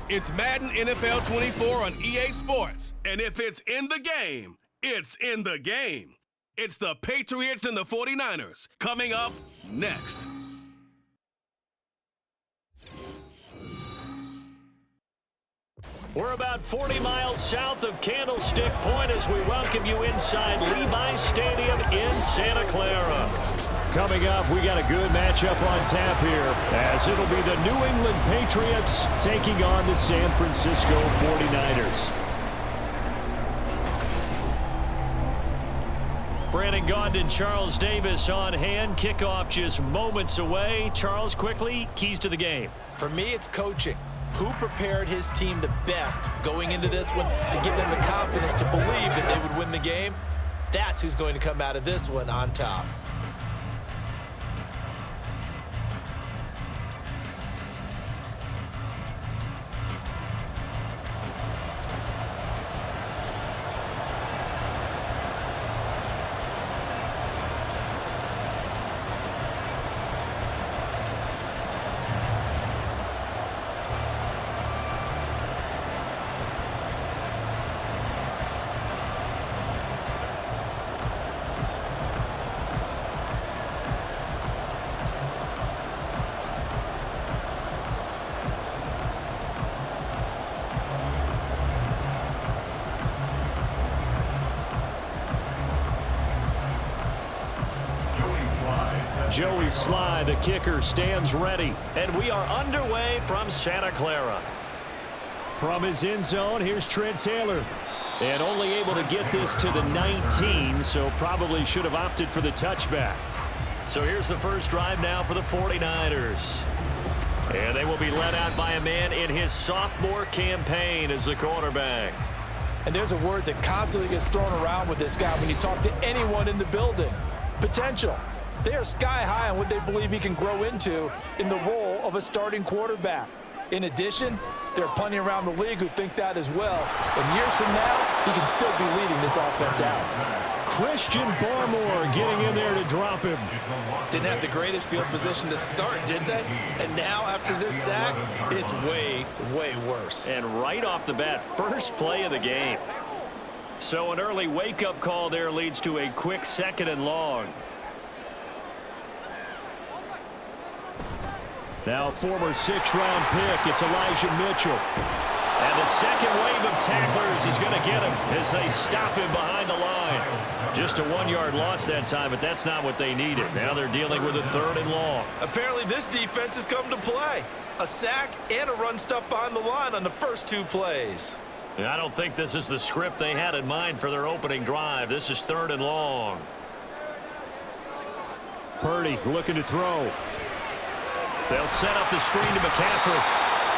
It's Madden NFL 24 on EA Sports. And if it's in the game, it's in the game. It's the Patriots and the 49ers coming up next. We're about 40 miles south of Candlestick Point as we welcome you inside Levi's Stadium in Santa Clara. Coming up, we got a good matchup on tap here, as it'll be the New England Patriots taking on the San Francisco 49ers. Brandon Gaudin and Charles Davis on hand. Kickoff just moments away. Charles, quickly, keys to the game. For me, it's coaching. Who prepared his team the best going into this one to give them the confidence to believe that they would win the game? That's who's going to come out of this one on top. Joey Sly, the kicker, stands ready. And we are underway from Santa Clara. From his end zone, here's Trent Taylor. And only able to get this to the 19, so probably should have opted for the touchback. So here's the first drive now for the 49ers. And they will be led out by a man in his sophomore campaign as the quarterback. And there's a word that constantly gets thrown around with this guy when you talk to anyone in the building. Potential. They are sky high on what they believe he can grow into in the role of a starting quarterback. In addition, there are plenty around the league who think that as well. And years from now, he can still be leading this offense out. Christian Barmore getting in there to drop him. Didn't have the greatest field position to start, did they? And now, after this sack, it's way, way worse. And right off the bat, first play of the game. So an early wake-up call there leads to a quick 2nd and long. Now former 6th-round pick, it's Elijah Mitchell. And the second wave of tacklers is going to get him as they stop him behind the line. Just a 1-yard loss that time, but that's not what they needed. Now they're dealing with a 3rd and long. Apparently this defense has come to play. A sack and a run stuff behind the line on the first 2 plays. And I don't think this is the script they had in mind for their opening drive. This is 3rd and long. Purdy looking to throw. They'll set up the screen to McCaffrey.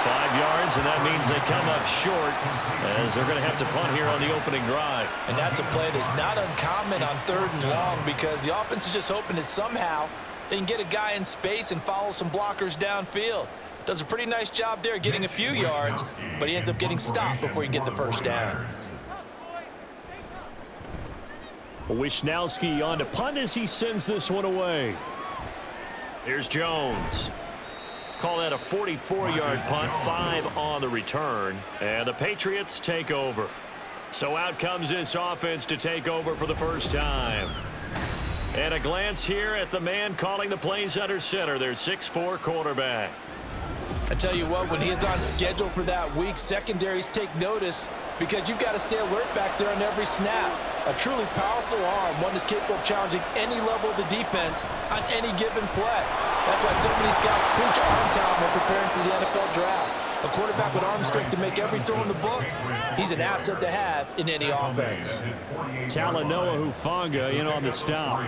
5 yards, and that means they come up short as they're going to have to punt here on the opening drive. And that's a play that's not uncommon on 3rd and long because the offense is just hoping that somehow they can get a guy in space and follow some blockers downfield. Does a pretty nice job there getting a few yards, but he ends up getting stopped before he can get the first down. Wishnowski on to punt as he sends this one away. Here's Jones. Call that a 44-yard punt, 5 on the return. And the Patriots take over. So out comes this offense to take over for the first time. And a glance here at the man calling the plays under center, their 6'4" quarterback. I tell you what, when he is on schedule for that week, secondaries take notice because you've got to stay alert back there on every snap. A truly powerful arm, one that's capable of challenging any level of the defense on any given play. That's why so many scouts preach arm talent when preparing for the NFL draft. A quarterback with arm strength to make every throw in the book, he's an asset to have in any offense. Talanoa Hufanga in on the stop.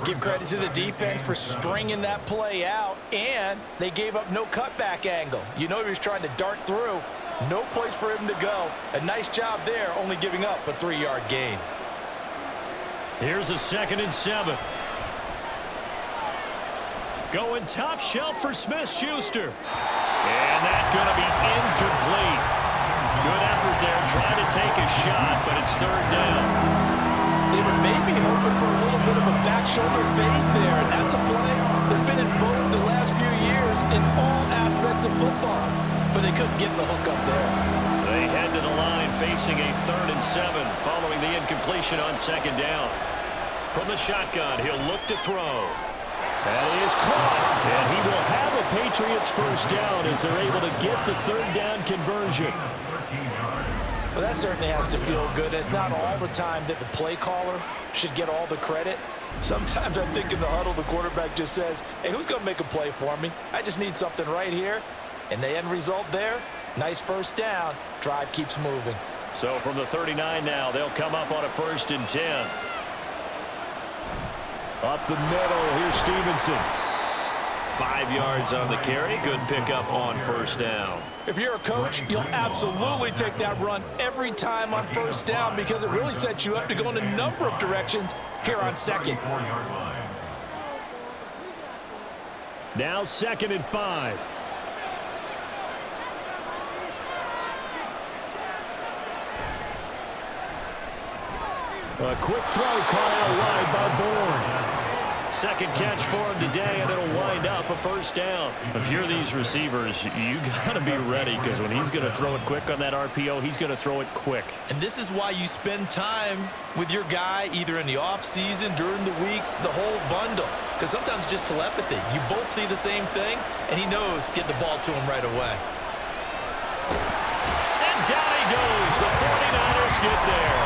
Give credit to the defense for stringing that play out, and they gave up no cutback angle. You know he was trying to dart through. No place for him to go. A nice job there, only giving up a 3-yard gain. Here's a 2nd and 7. Going top shelf for Smith-Schuster. And that's going to be incomplete. Good effort there, trying to take a shot, but it's 3rd down. They were maybe hoping for a little bit of a back shoulder fade there, and that's a play that's been in vogue the last few years in all aspects of football. but they couldn't get the hook up there. They head to the line facing a 3rd and 7 following the incompletion on 2nd down. From the shotgun, he'll look to throw. That is caught, and he will have a Patriots first down as they're able to get the 3rd down conversion. Well, that certainly has to feel good. It's not all the time that the play caller should get all the credit. Sometimes I think in the huddle, the quarterback just says, hey, who's going to make a play for me? I just need something right here. And the end result there, nice first down. Drive keeps moving. So from the 39 now, they'll come up on a 1st and 10. Up the middle, here's Stevenson. 5 yards on the carry. Good pickup on 1st down. If you're a coach, you'll absolutely take that run every time on 1st down because it really sets you up to go in a number of directions here on 2nd. Now 2nd and 5. A quick throw caught out wide by Bourne. 2nd catch for him today, and it'll wind up a 1st down. If you're these receivers, you got to be ready because when he's going to throw it quick on that RPO, he's going to throw it quick. And this is why you spend time with your guy either in the offseason, during the week, the whole bundle. Because sometimes it's just telepathy. You both see the same thing, and he knows get the ball to him right away. And down he goes. The 49ers get there.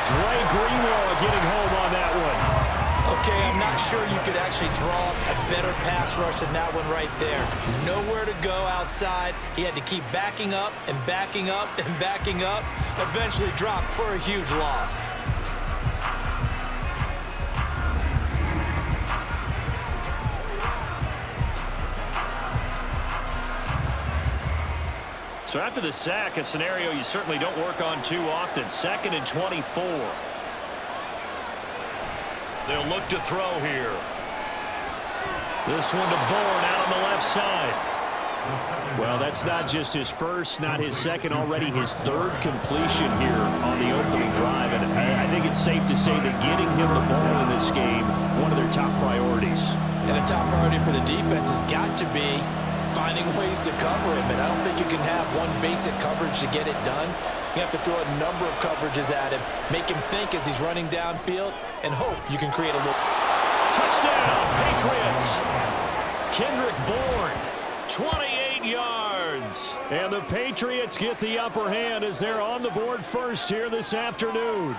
Dre Greenlaw getting home on that one. Okay, I'm not sure you could actually draw a better pass rush than that one right there. Nowhere to go outside. He had to keep backing up and backing up and backing up. Eventually dropped for a huge loss. So after the sack, a scenario you certainly don't work on too often. 2nd and 24. They'll look to throw here. This one to Bourne out on the left side. Well, that's not just his first, not his second, already his 3rd completion here on the opening drive. And I think it's safe to say that getting him the ball in this game, one of their top priorities. And a top priority for the defense has got to be finding ways to cover him. And I don't think you can have one basic coverage to get it done. You have to throw a number of coverages at him, make him think as he's running downfield, and hope you can create a little. Touchdown, Patriots. Kendrick Bourne, 28 yards. And the Patriots get the upper hand as they're on the board first here this afternoon.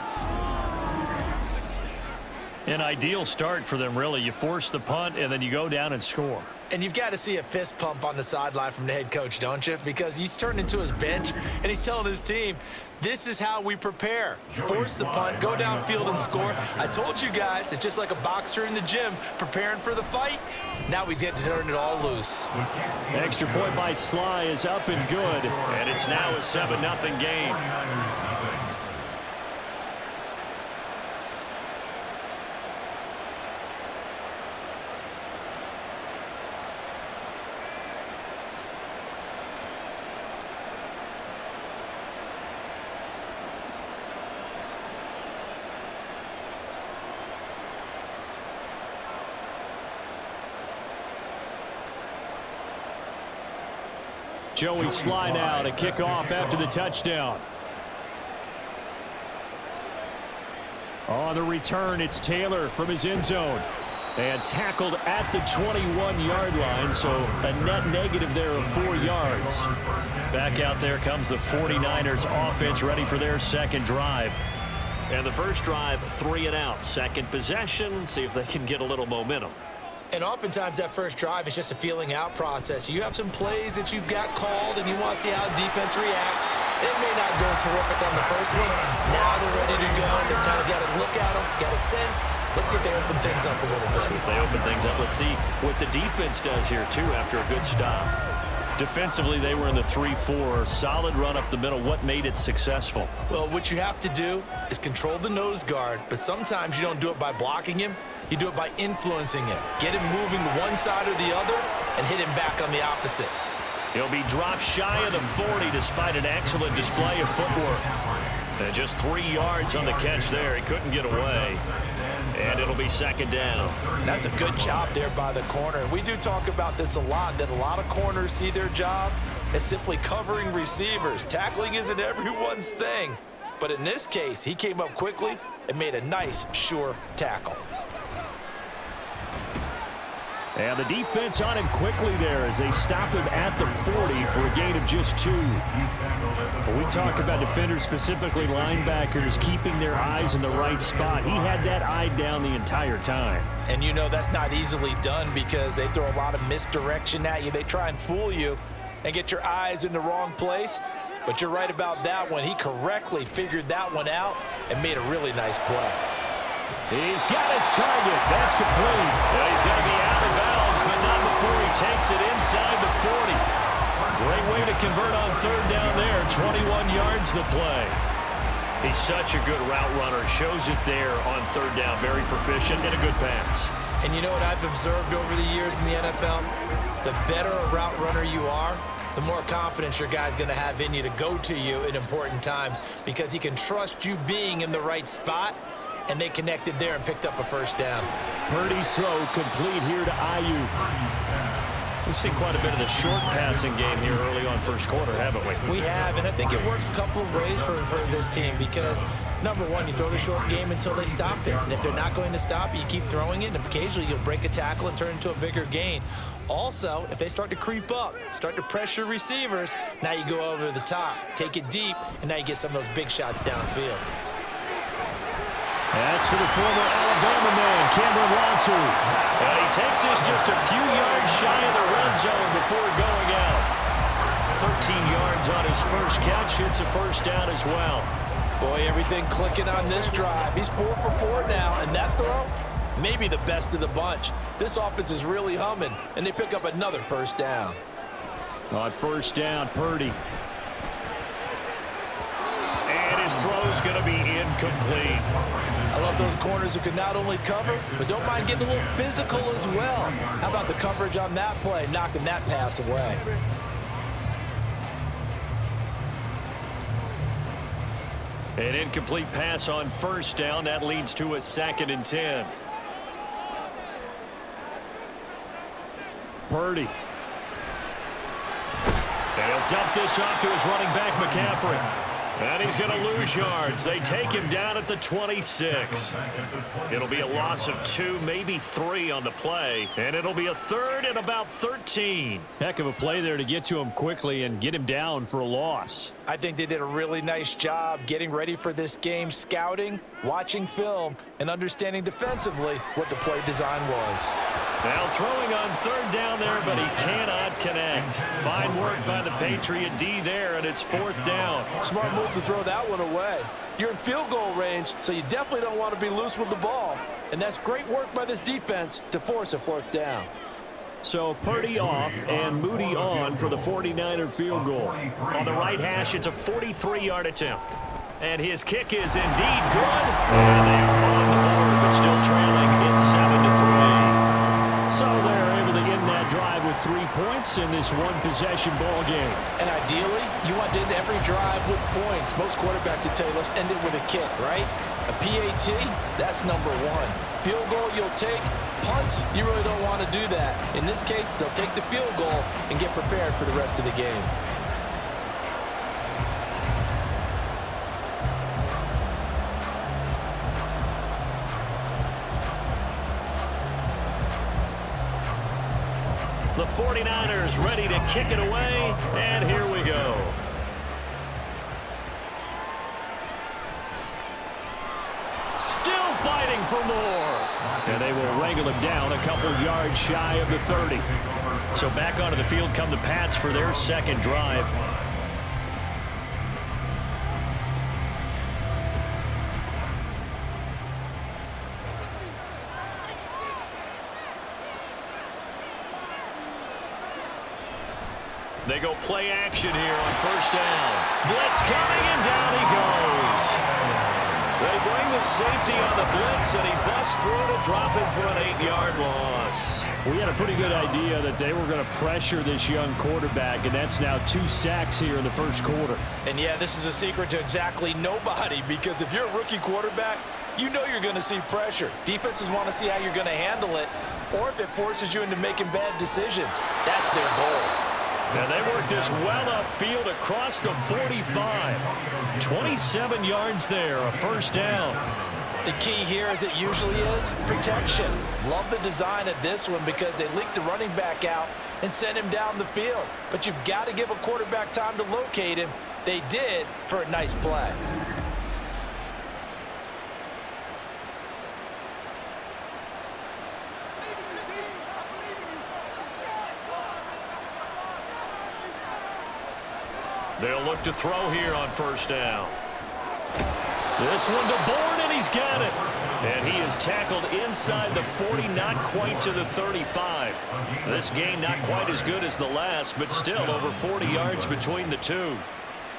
An ideal start for them, really. You force the punt, and then you go down and score. And you've got to see a fist pump on the sideline from the head coach, don't you? Because he's turned into his bench, and he's telling his team, this is how we prepare. Force the punt, go downfield and score. I told you guys, it's just like a boxer in the gym preparing for the fight. Now we get to turn it all loose. Extra point by Sly is up and good, and it's now a 7-0 game. Joey Sly now to kick off after the touchdown. On the return, it's Taylor from his end zone. And tackled at the 21-yard line, so a net negative there of 4 yards. Back out there comes the 49ers offense ready for their 2nd drive. And the first drive, 3 and out. 2nd possession, see if they can get a little momentum. And oftentimes that first drive is just a feeling out process. You have some plays that you've got called and you want to see how defense reacts. It may not go terrific on the first one. Now they're ready to go. They've kind of got to look at them, got a sense. Let's see if they open things up a little bit. See if they open things up. Let's see what the defense does here, too, after a good stop. Defensively, they were in the 3-4. Solid run up the middle. What made it successful? Well, what you have to do is control the nose guard, but sometimes you don't do it by blocking him. You do it by influencing him. Get him moving to one side or the other and hit him back on the opposite. He'll be dropped shy of the 40 despite an excellent display of footwork. And just 3 yards on the catch there. He couldn't get away. And it'll be 2nd down. That's a good job there by the corner. We do talk about this a lot, that a lot of corners see their job is simply covering receivers. Tackling isn't everyone's thing. But in this case, he came up quickly and made a nice, sure tackle. And the defense on him quickly there as they stop him at the 40 for a gain of just 2. When we talk about defenders, specifically linebackers, keeping their eyes in the right spot, he had that eye down the entire time. And you know that's not easily done because they throw a lot of misdirection at you. They try and fool you and get your eyes in the wrong place. But you're right about that one. He correctly figured that one out and made a really nice play. He's got his target. That's complete. Well, he's going to be out of bounds, but not before he takes it inside the 40. Great way to convert on third down there. 21 yards the play. He's such a good route runner. Shows it there on third down. Very proficient and a good pass. And you know what I've observed over the years in the NFL? The better a route runner you are, the more confidence your guy's going to have in you to go to you in important times because he can trust you being in the right spot. And they connected there and picked up a first down. Purdy's throw complete here to Ayuk. We've seen quite a bit of the short passing game here early on first quarter, haven't we? We have, and I think it works a couple of ways for this team because, number one, you throw the short game until they stop it. And if they're not going to stop it, you keep throwing it, and occasionally you'll break a tackle and turn it into a bigger gain. Also, if they start to creep up, start to pressure receivers, now you go over the top, take it deep, and now you get some of those big shots downfield. That's for the former Alabama man, Cameron Latu. And he takes this just a few yards shy of the red zone before going out. 13 yards on his first catch. It's a first down as well. Boy, everything clicking on this drive. He's 4 for 4 now, and that throw, maybe the best of the bunch. This offense is really humming, and they pick up another first down. On first down, Purdy. And his throw's going to be incomplete. I love those corners who can not only cover, but don't mind getting a little physical as well. How about the coverage on that play, knocking that pass away? An incomplete pass on first down. That leads to a 2nd and 10. Purdy. And he'll dump this off to his running back, McCaffrey. And he's going to lose yards. They take him down at the 26. It'll be a loss of 2, maybe 3 on the play. And it'll be a 3rd and about 13. Heck of a play there to get to him quickly and get him down for a loss. I think they did a really nice job getting ready for this game, scouting, watching film, and understanding defensively what the play design was. Now throwing on third down there, but he cannot connect. Fine work by the Patriot D there, and it's 4th down. Smart move to throw that one away. You're in field goal range, so you definitely don't want to be loose with the ball. And that's great work by this defense to force a 4th down. So Purdy off and Moody on for the 49er field goal. On the right hash, it's a 43-yard attempt. And his kick is indeed good. And they are on the board, but still trailing. It's 7-3. So they're able to end that drive with 3 points in this one-possession ball game. And ideally, you want to end every drive with points. Most quarterbacks would tell you, let's end it with a kick, right? A PAT, that's number 1. Field goal you'll take. Punts, you really don't want to do that. In this case, they'll take the field goal and get prepared for the rest of the game. The 49ers ready to kick it away, and here we go. Still fighting for more. And they will wrangle him down a couple yards shy of the 30. So back onto the field come the Pats for their 2nd drive. They go play action here on first down. Blitz coming, and down he goes. They bring the safety on the blitz, and he busts through to drop him for an 8-yard loss. We had a pretty good idea that they were going to pressure this young quarterback, and that's now 2 sacks here in the first quarter. And yeah, this is a secret to exactly nobody, because if you're a rookie quarterback, you know you're going to see pressure. Defenses want to see how you're going to handle it, or if it forces you into making bad decisions. That's their goal. And they work this well upfield across the 45. 27 yards there, a first down. The key here, as it usually is, protection. Love the design of this one because they leaked the running back out and sent him down the field. But you've got to give a quarterback time to locate him. They did for a nice play. They'll look to throw here on first down. This one to Bourne, and he's got it. And he is tackled inside the 40, not quite to the 35. This gain not quite as good as the last, but still over 40 yards between the two.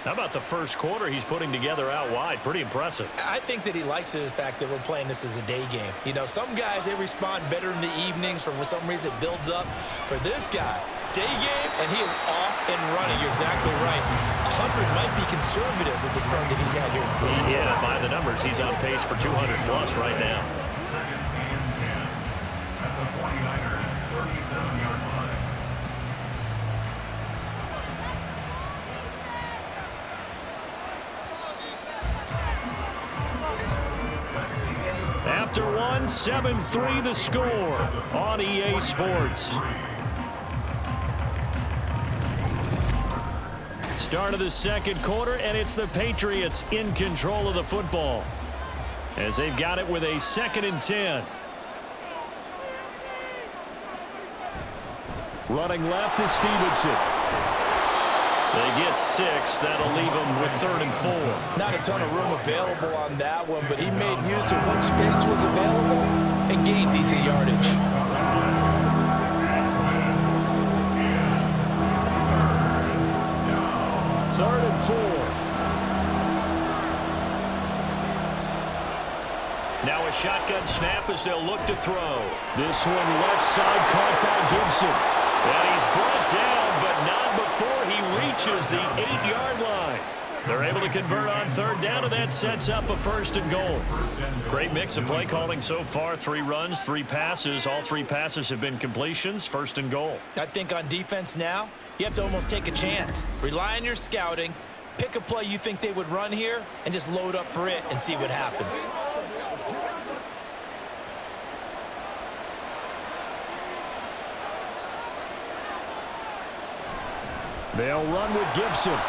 How about the first quarter he's putting together out wide? Pretty impressive. I think that he likes the fact that we're playing this as a day game. You know, some guys, they respond better in the evenings. For some reason, it builds up. For this guy, day game, and he is off and running. You're exactly right. 100 might be conservative with the start that he's had here in the first quarter. Yeah, by the numbers, he's on pace for 200 plus right now. After one, 7-3 the score on EA Sports. Start of the second quarter, and it's the Patriots in control of the football as they've got it with a 2nd and 10. Running left is Stevenson. They get 6. That'll leave them with 3rd and 4. Not a ton of room available on that one, but he made use of what space was available and gained decent yardage. Third and 4. Now a shotgun snap as they'll look to throw. This one left side caught by Gibson. And he's brought down, but not before he reaches the 8-yard line. They're able to convert on 3rd down, and that sets up a 1st and goal. Great mix of play calling so far. 3 runs, 3 passes. All 3 passes have been completions. 1st and goal. I think on defense now, you have to almost take a chance. Rely on your scouting. Pick a play you think they would run here, and just load up for it and see what happens. They'll run with Gibson.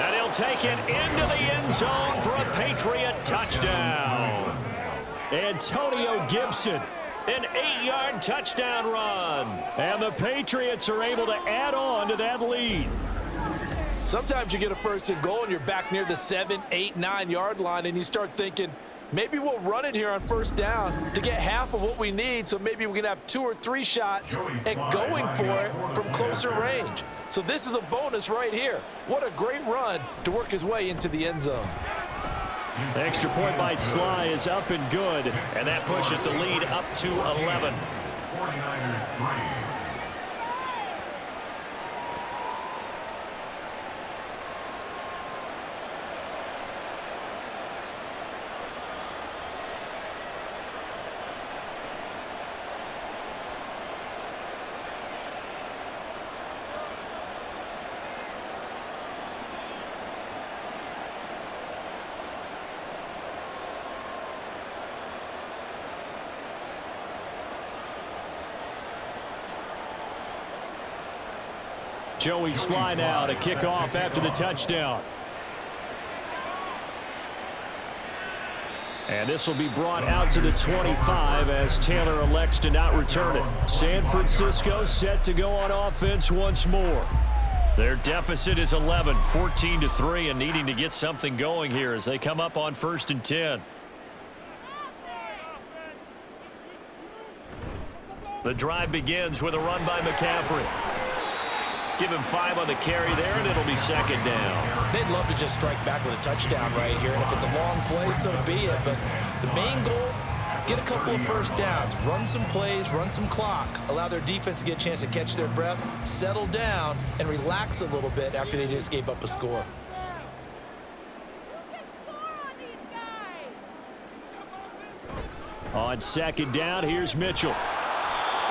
And he'll take it into the end zone for a Patriot touchdown. Antonio Gibson, an 8-yard touchdown run. And the Patriots are able to add on to that lead. Sometimes you get a 1st and goal and you're back near the 7, 8, 9-yard line, and you start thinking, maybe we'll run it here on 1st down to get half of what we need, so maybe we can have 2 or 3 shots at going for it from closer range. So this is a bonus right here. What a great run to work his way into the end zone. The extra point by Sly is up and good, and that pushes the lead up to 11. 49ers 3. Joey Sly now to kick off after the touchdown. And this will be brought out to the 25 as Taylor elects to not return it. San Francisco set to go on offense once more. Their deficit is 11, 14-3, and needing to get something going here as they come up on 1st and 10. The drive begins with a run by McCaffrey. Give him 5 on the carry there, and it'll be 2nd down. They'd love to just strike back with a touchdown right here, and if it's a long play, so be it. But the main goal, get a couple of 1st downs, run some plays, run some clock, allow their defense to get a chance to catch their breath, settle down, and relax a little bit after they just gave up a score. On 2nd down, here's Mitchell.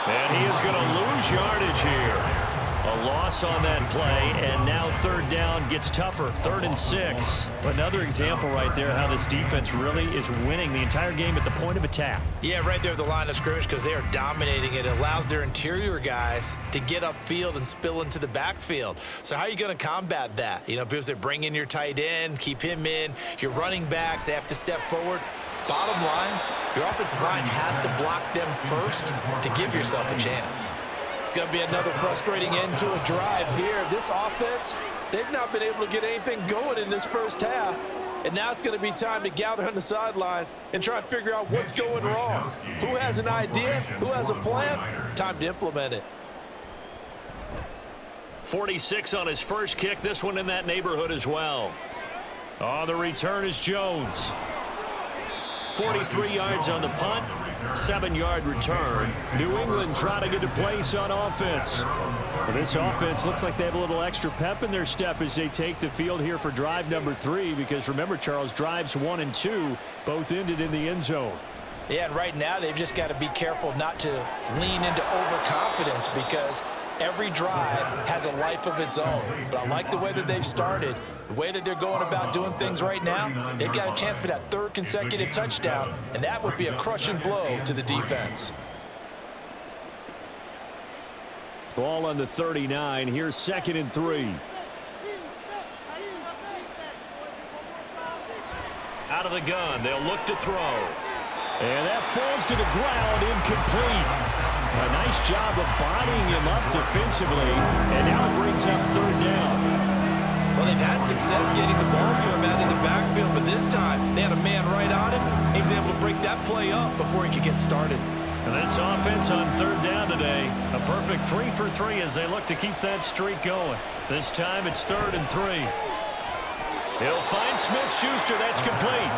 And he is going to lose yardage here. A loss on that play, and now third down gets tougher. 3rd and 6. Another example right there how this defense really is winning the entire game at the point of attack. Yeah, right there at the line of scrimmage because they are dominating it. It allows their interior guys to get upfield and spill into the backfield. So how are you going to combat that? You know, because they bring in your tight end, keep him in. Your running backs, they have to step forward. Bottom line, your offensive line has to block them first to give yourself a chance. It's going to be another frustrating end to a drive here. This offense, they've not been able to get anything going in this first half. And now it's going to be time to gather on the sidelines and try and figure out what's going wrong. Who has an idea? Who has a plan? Time to implement it. 46 on his first kick. This one in that neighborhood as well. On the return is Jones. 43 yards on the punt. 7-yard return. New England trying to get a place on offense. Well, this offense looks like they have a little extra pep in their step as they take the field here for drive number 3, because remember, Charles, drives 1 and 2 both ended in the end zone. Yeah, and right now they've just got to be careful not to lean into overconfidence because every drive has a life of its own. But I like the way that they've started, the way that they're going about doing things right now. They've got a chance for that 3rd consecutive touchdown, and that would be a crushing blow to the defense. Ball on the 39. Here's 2nd and 3. Out of the gun. They'll look to throw. And that falls to the ground, incomplete. A nice job of bodying him up defensively, and now it brings up 3rd down. Well, they've had success getting the ball to him out of the backfield, but this time they had a man right on him. He was able to break that play up before he could get started. And this offense on 3rd down today, a perfect 3 for 3 as they look to keep that streak going. This time it's 3rd and 3. He'll find Smith-Schuster. That's complete.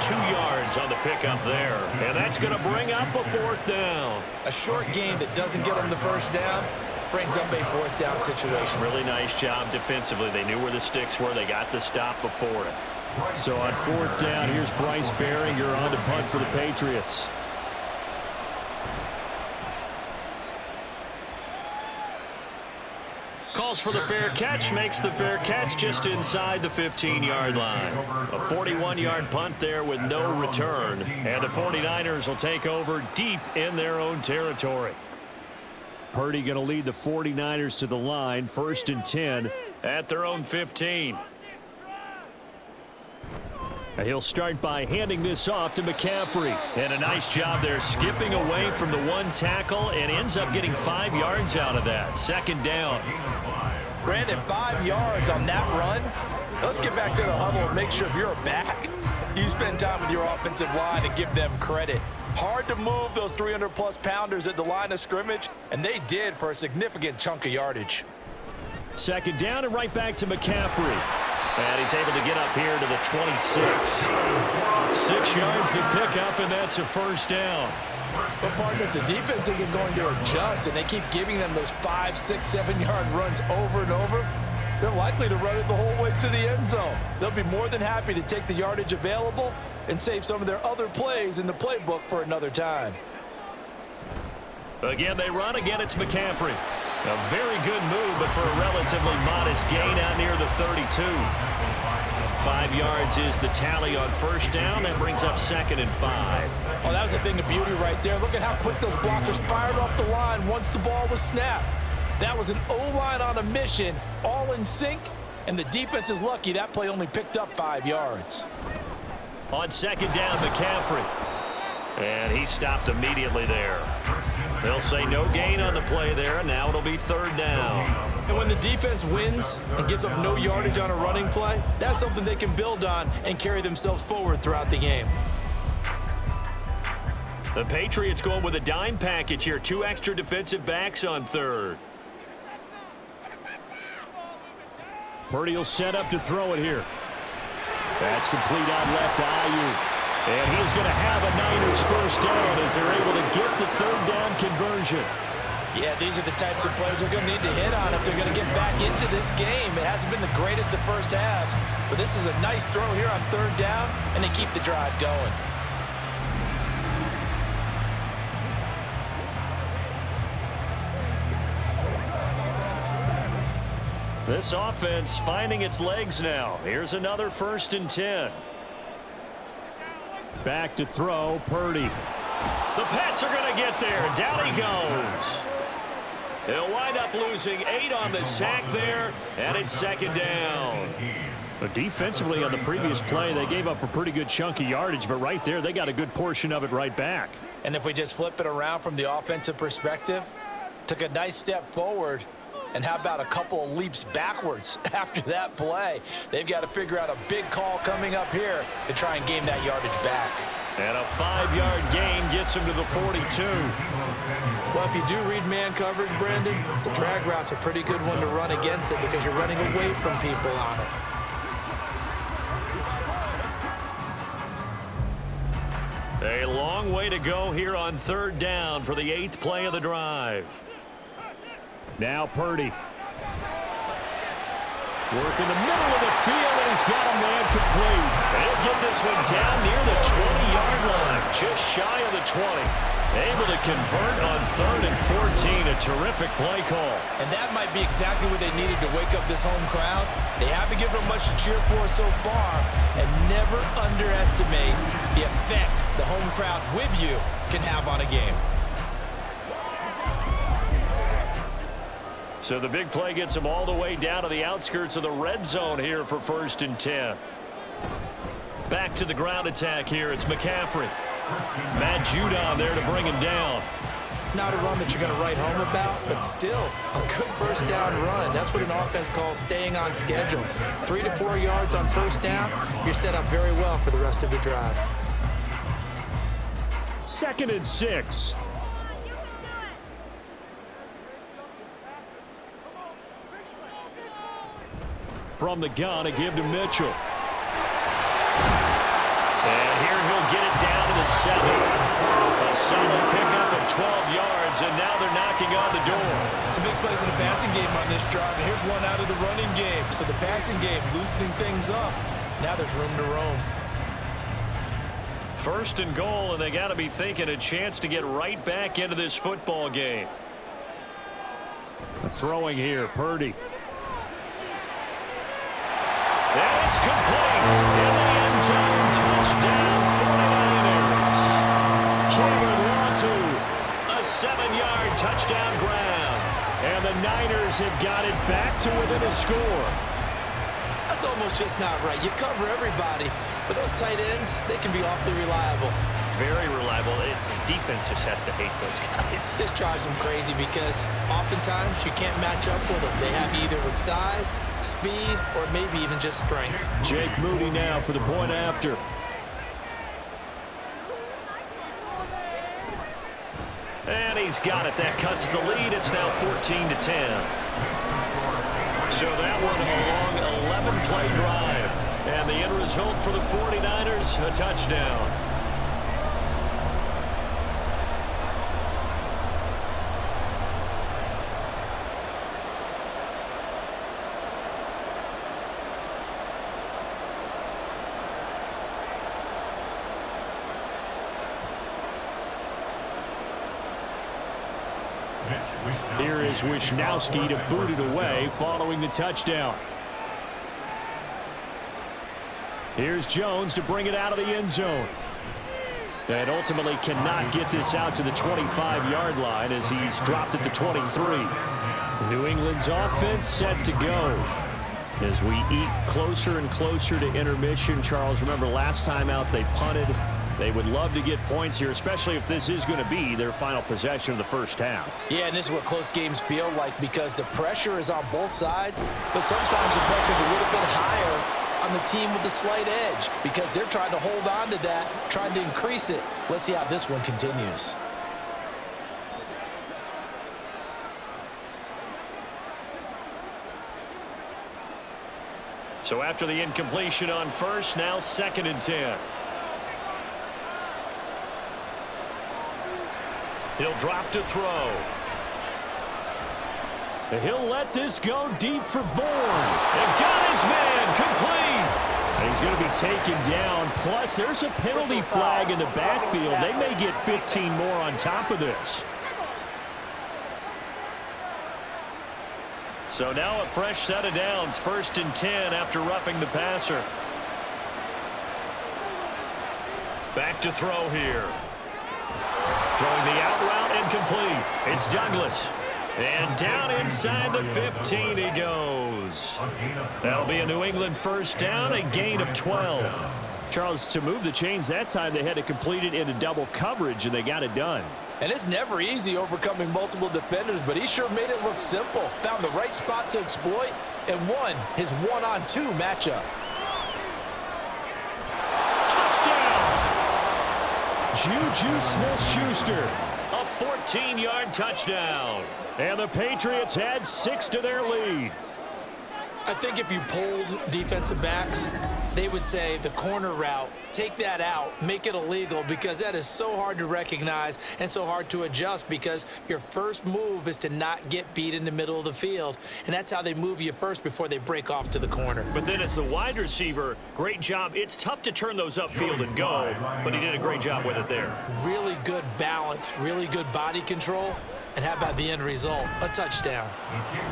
2 yards on the pickup there. And that's going to bring up a 4th down. A short game that doesn't get them the 1st down brings up a 4th down situation. Really nice job defensively. They knew where the sticks were. They got the stop before it. So on 4th down, here's Bryce Behringer on to punt for the Patriots. Calls for the fair catch, makes the fair catch just inside the 15-yard line. A 41-yard punt there with no return. And the 49ers will take over deep in their own territory. Purdy going to lead the 49ers to the line, 1st and 10 at their own 15. He'll start by handing this off to McCaffrey. And a nice job there skipping away from the 1 tackle and ends up getting 5 yards out of that. 2nd down. Brandon, 5 yards on that run. Let's get back to the huddle and make sure if you're back, you spend time with your offensive line and give them credit. Hard to move those 300-plus pounders at the line of scrimmage, and they did for a significant chunk of yardage. 2nd down and right back to McCaffrey. And he's able to get up here to the 26. 6 yards to pick up, and that's a 1st down. But, partner, if the defense isn't going to adjust and they keep giving them those 5, 6, 7-yard runs over and over, they're likely to run it the whole way to the end zone. They'll be more than happy to take the yardage available and save some of their other plays in the playbook for another time. Again, they run. Again, it's McCaffrey. A very good move, but for a relatively modest gain out near the 32. 5 yards is the tally on 1st down. That brings up 2nd and 5. Oh, that was a thing of beauty right there. Look at how quick those blockers fired off the line once the ball was snapped. That was an O-line on a mission, all in sync, and the defense is lucky that play only picked up 5 yards. On 2nd down, McCaffrey. And he stopped immediately there. They'll say no gain on the play there, and now it'll be 3rd down. And when the defense wins and gives up no yardage on a running play, that's something they can build on and carry themselves forward throughout the game. The Patriots going with a dime package here. 2 extra defensive backs on 3rd. Purdy will set up to throw it here. That's complete out left to Ayuk. And he's going to have a Niners 1st down as they're able to get the 3rd down conversion. Yeah, these are the types of plays they're going to need to hit on if they're going to get back into this game. It hasn't been the greatest of first halves, but this is a nice throw here on 3rd down, and they keep the drive going. This offense finding its legs now. Here's another 1st and 10. Back to throw, Purdy. The Pats are going to get there. Down he goes. He'll wind up losing 8 on the sack there, and it's 2nd down. But defensively on the previous play, they gave up a pretty good chunk of yardage, but right there, they got a good portion of it right back. And if we just flip it around from the offensive perspective, took a nice step forward, and how about a couple of leaps backwards after that play? They've got to figure out a big call coming up here to try and gain that yardage back. And a 5-yard gain gets him to the 42. Well, if you do read man coverage, Brandon, the drag route's a pretty good one to run against it because you're running away from people on it. A long way to go here on 3rd down for the 8th play of the drive. Now Purdy. Work in the middle of the field, and he's got a man complete. They'll get this one down near the 20-yard line, just shy of the 20. Able to convert on 3rd and 14, a terrific play call. And that might be exactly what they needed to wake up this home crowd. They haven't given them much to cheer for so far, and never underestimate the effect the home crowd with you can have on a game. So the big play gets him all the way down to the outskirts of the red zone here for 1st and 10. Back to the ground attack here. It's McCaffrey. Matt Judon there to bring him down. Not a run that you're going to write home about, but still a good 1st down run. That's what an offense calls staying on schedule. 3 to 4 yards on 1st down, you're set up very well for the rest of the drive. 2nd and 6. From the gun, a give to Mitchell. And here he'll get it down to the 7. A solid pickup of 12 yards, and now they're knocking on the door. Some big plays in the passing game on this drive, and here's one out of the running game. So the passing game loosening things up. Now there's room to roam. 1st and goal, and they got to be thinking a chance to get right back into this football game. Throwing here, Purdy. And it's complete. In the end zone, touchdown 49ers. Cameron Latu. A 7-yard touchdown grab. And the Niners have got it back to within a score. That's almost just not right. You cover everybody, but those tight ends, they can be awfully reliable. Very reliable. Defense just has to hate those guys. This drives them crazy because oftentimes you can't match up with them. They have you either with size, speed, or maybe even just strength. Jake Moody now for the point after. And he's got it. That cuts the lead. It's now 14 to 10. So that one a long 11-play drive. And the end result for the 49ers, a touchdown. Here is Wisnowski to boot it away following the touchdown. Here's Jones to bring it out of the end zone. And ultimately cannot get this out to the 25-yard line as he's dropped at the 23. New England's offense set to go. As we eat closer and closer to intermission, Charles, remember last time out they punted. They would love to get points here, especially if this is going to be their final possession of the 1st half. Yeah, and this is what close games feel like because the pressure is on both sides, but sometimes the pressure is a little bit higher on the team with the slight edge because they're trying to hold on to that, trying to increase it. Let's see how this one continues. So after the incompletion on 1st, now 2nd and 10. He'll drop to throw. He'll let this go deep for Bourne. And got his man complete. And he's going to be taken down. Plus, there's a penalty flag in the backfield. They may get 15 more on top of this. So now a fresh set of downs, 1st and 10 after roughing the passer. Back to throw here. Throwing the out route incomplete. It's Douglas. And down inside the 15 he goes. That'll be a New England 1st down, a gain of 12. Charles, to move the chains that time, they had to complete it into double coverage, and they got it done. And it's never easy overcoming multiple defenders, but he sure made it look simple. Found the right spot to exploit and won his 1-on-2 matchup. Juju Smith-Schuster. A 14-yard touchdown. And the Patriots add 6 to their lead. I think if you polled defensive backs, they would say the corner route, take that out, make it illegal, because that is so hard to recognize and so hard to adjust, because your first move is to not get beat in the middle of the field, and that's how they move you first before they break off to the corner. But then as the wide receiver, great job. It's tough to turn those upfield and go, but he did a great job with it there. Really good balance, really good body control. And how about the end result? A touchdown.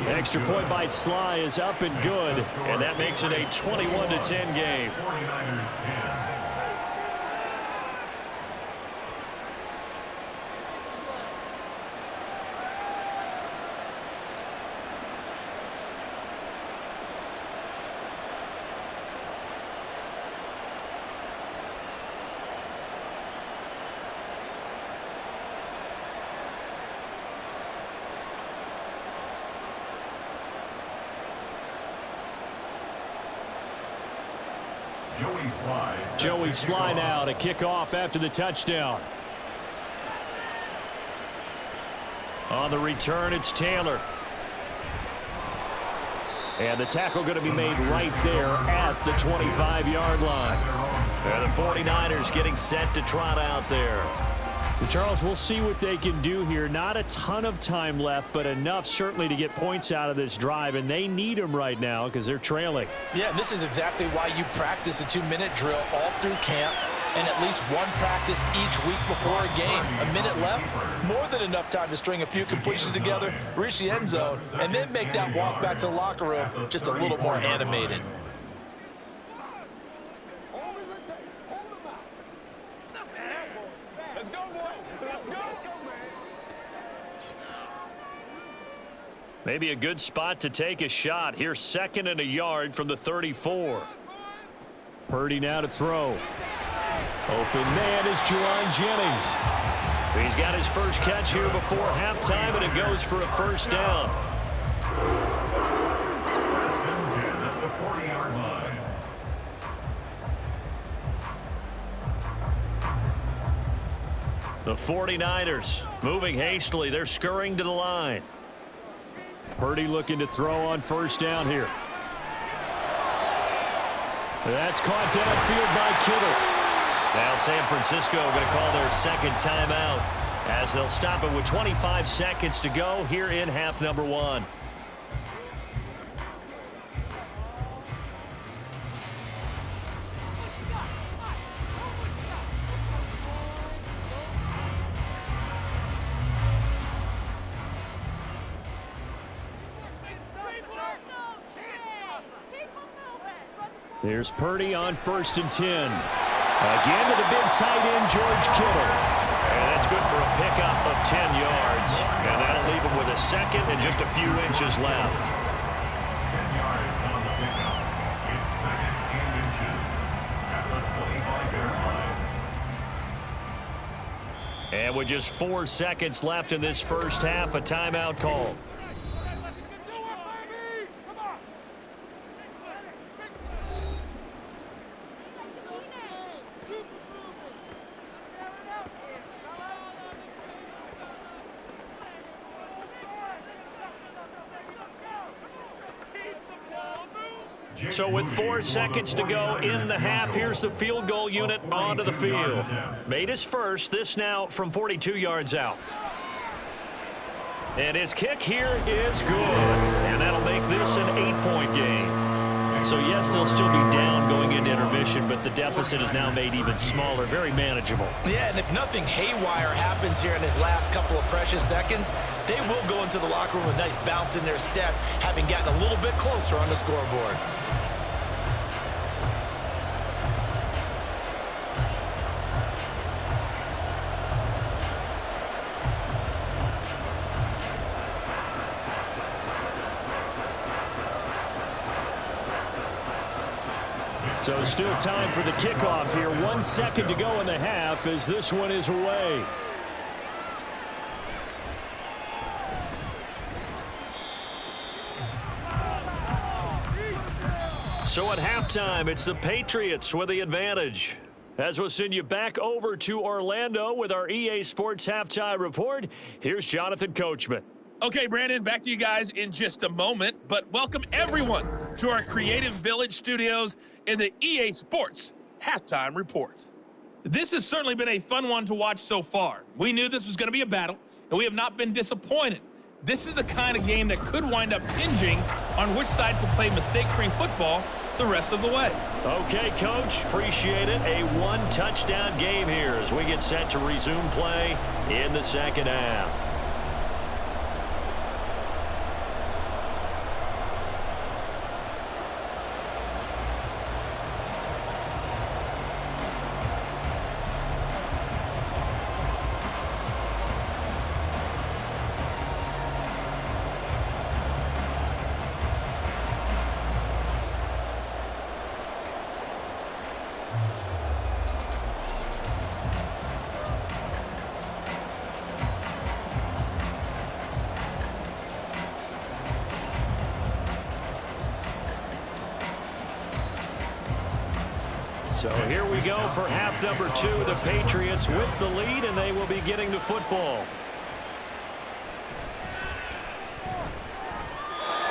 Extra point by Sly is up and good, and that makes it a 21-10 game. 49ers 10. Joey Sly now to kick off after the touchdown. On the return, it's Taylor. And the tackle going to be made right there at the 25-yard line. And the 49ers getting set to trot out there. Charles, we'll see what they can do here. Not a ton of time left, but enough certainly to get points out of this drive, and they need them right now because they're trailing. Yeah, and this is exactly why you practice a 2-minute drill all through camp and at least one practice each week before a game. A minute left, more than enough time to string a few completions together, reach the end zone, and then make that walk back to the locker room just a little more animated. Maybe a good spot to take a shot. Here's 2nd and a yard from the 34. Purdy now to throw. Open man is Juwan Jennings. He's got his first catch here before halftime, and it goes for a 1st down. At the 40-yard line. The 49ers moving hastily. They're scurrying to the line. Purdy looking to throw on 1st down here. That's caught downfield by Kittle. Now San Francisco going to call their 2nd timeout as they'll stop it with 25 seconds to go here in half number 1. There's Purdy on 1st and 10. Again to the big tight end, George Kittle. And that's good for a pickup of 10 yards. And that'll leave him with a 2nd and just a few inches left. 10 yards on the pickup. It's 2nd and inches at the 25-yard line. And with just 4 seconds left in this first half, a timeout call. So with 4 seconds to go in the half, here's the field goal unit onto the field. Made his first, this now from 42 yards out. And his kick here is good. And that'll make this an 8-point game. So, yes, they'll still be down going into intermission, but the deficit is now made even smaller, very manageable. Yeah, and if nothing haywire happens here in his last couple of precious seconds, they will go into the locker room with a nice bounce in their step, having gotten a little bit closer on the scoreboard. So still time for the kickoff here. 1 second to go in the half as this one is away. So at halftime, it's the Patriots with the advantage. As we'll send you back over to Orlando with our EA Sports Halftime Report, here's Jonathan Coachman. Okay, Brandon, back to you guys in just a moment, but welcome everyone to our Creative Village studios in the EA Sports Halftime Report. This has certainly been a fun one to watch so far. We knew this was going to be a battle, and we have not been disappointed. This is the kind of game that could wind up hinging on which side can play mistake-free football the rest of the way. Okay, Coach, appreciate it. A one-touchdown game here as we get set to resume play in the second half. So here we go for half number 2. The Patriots with the lead, and they will be getting the football.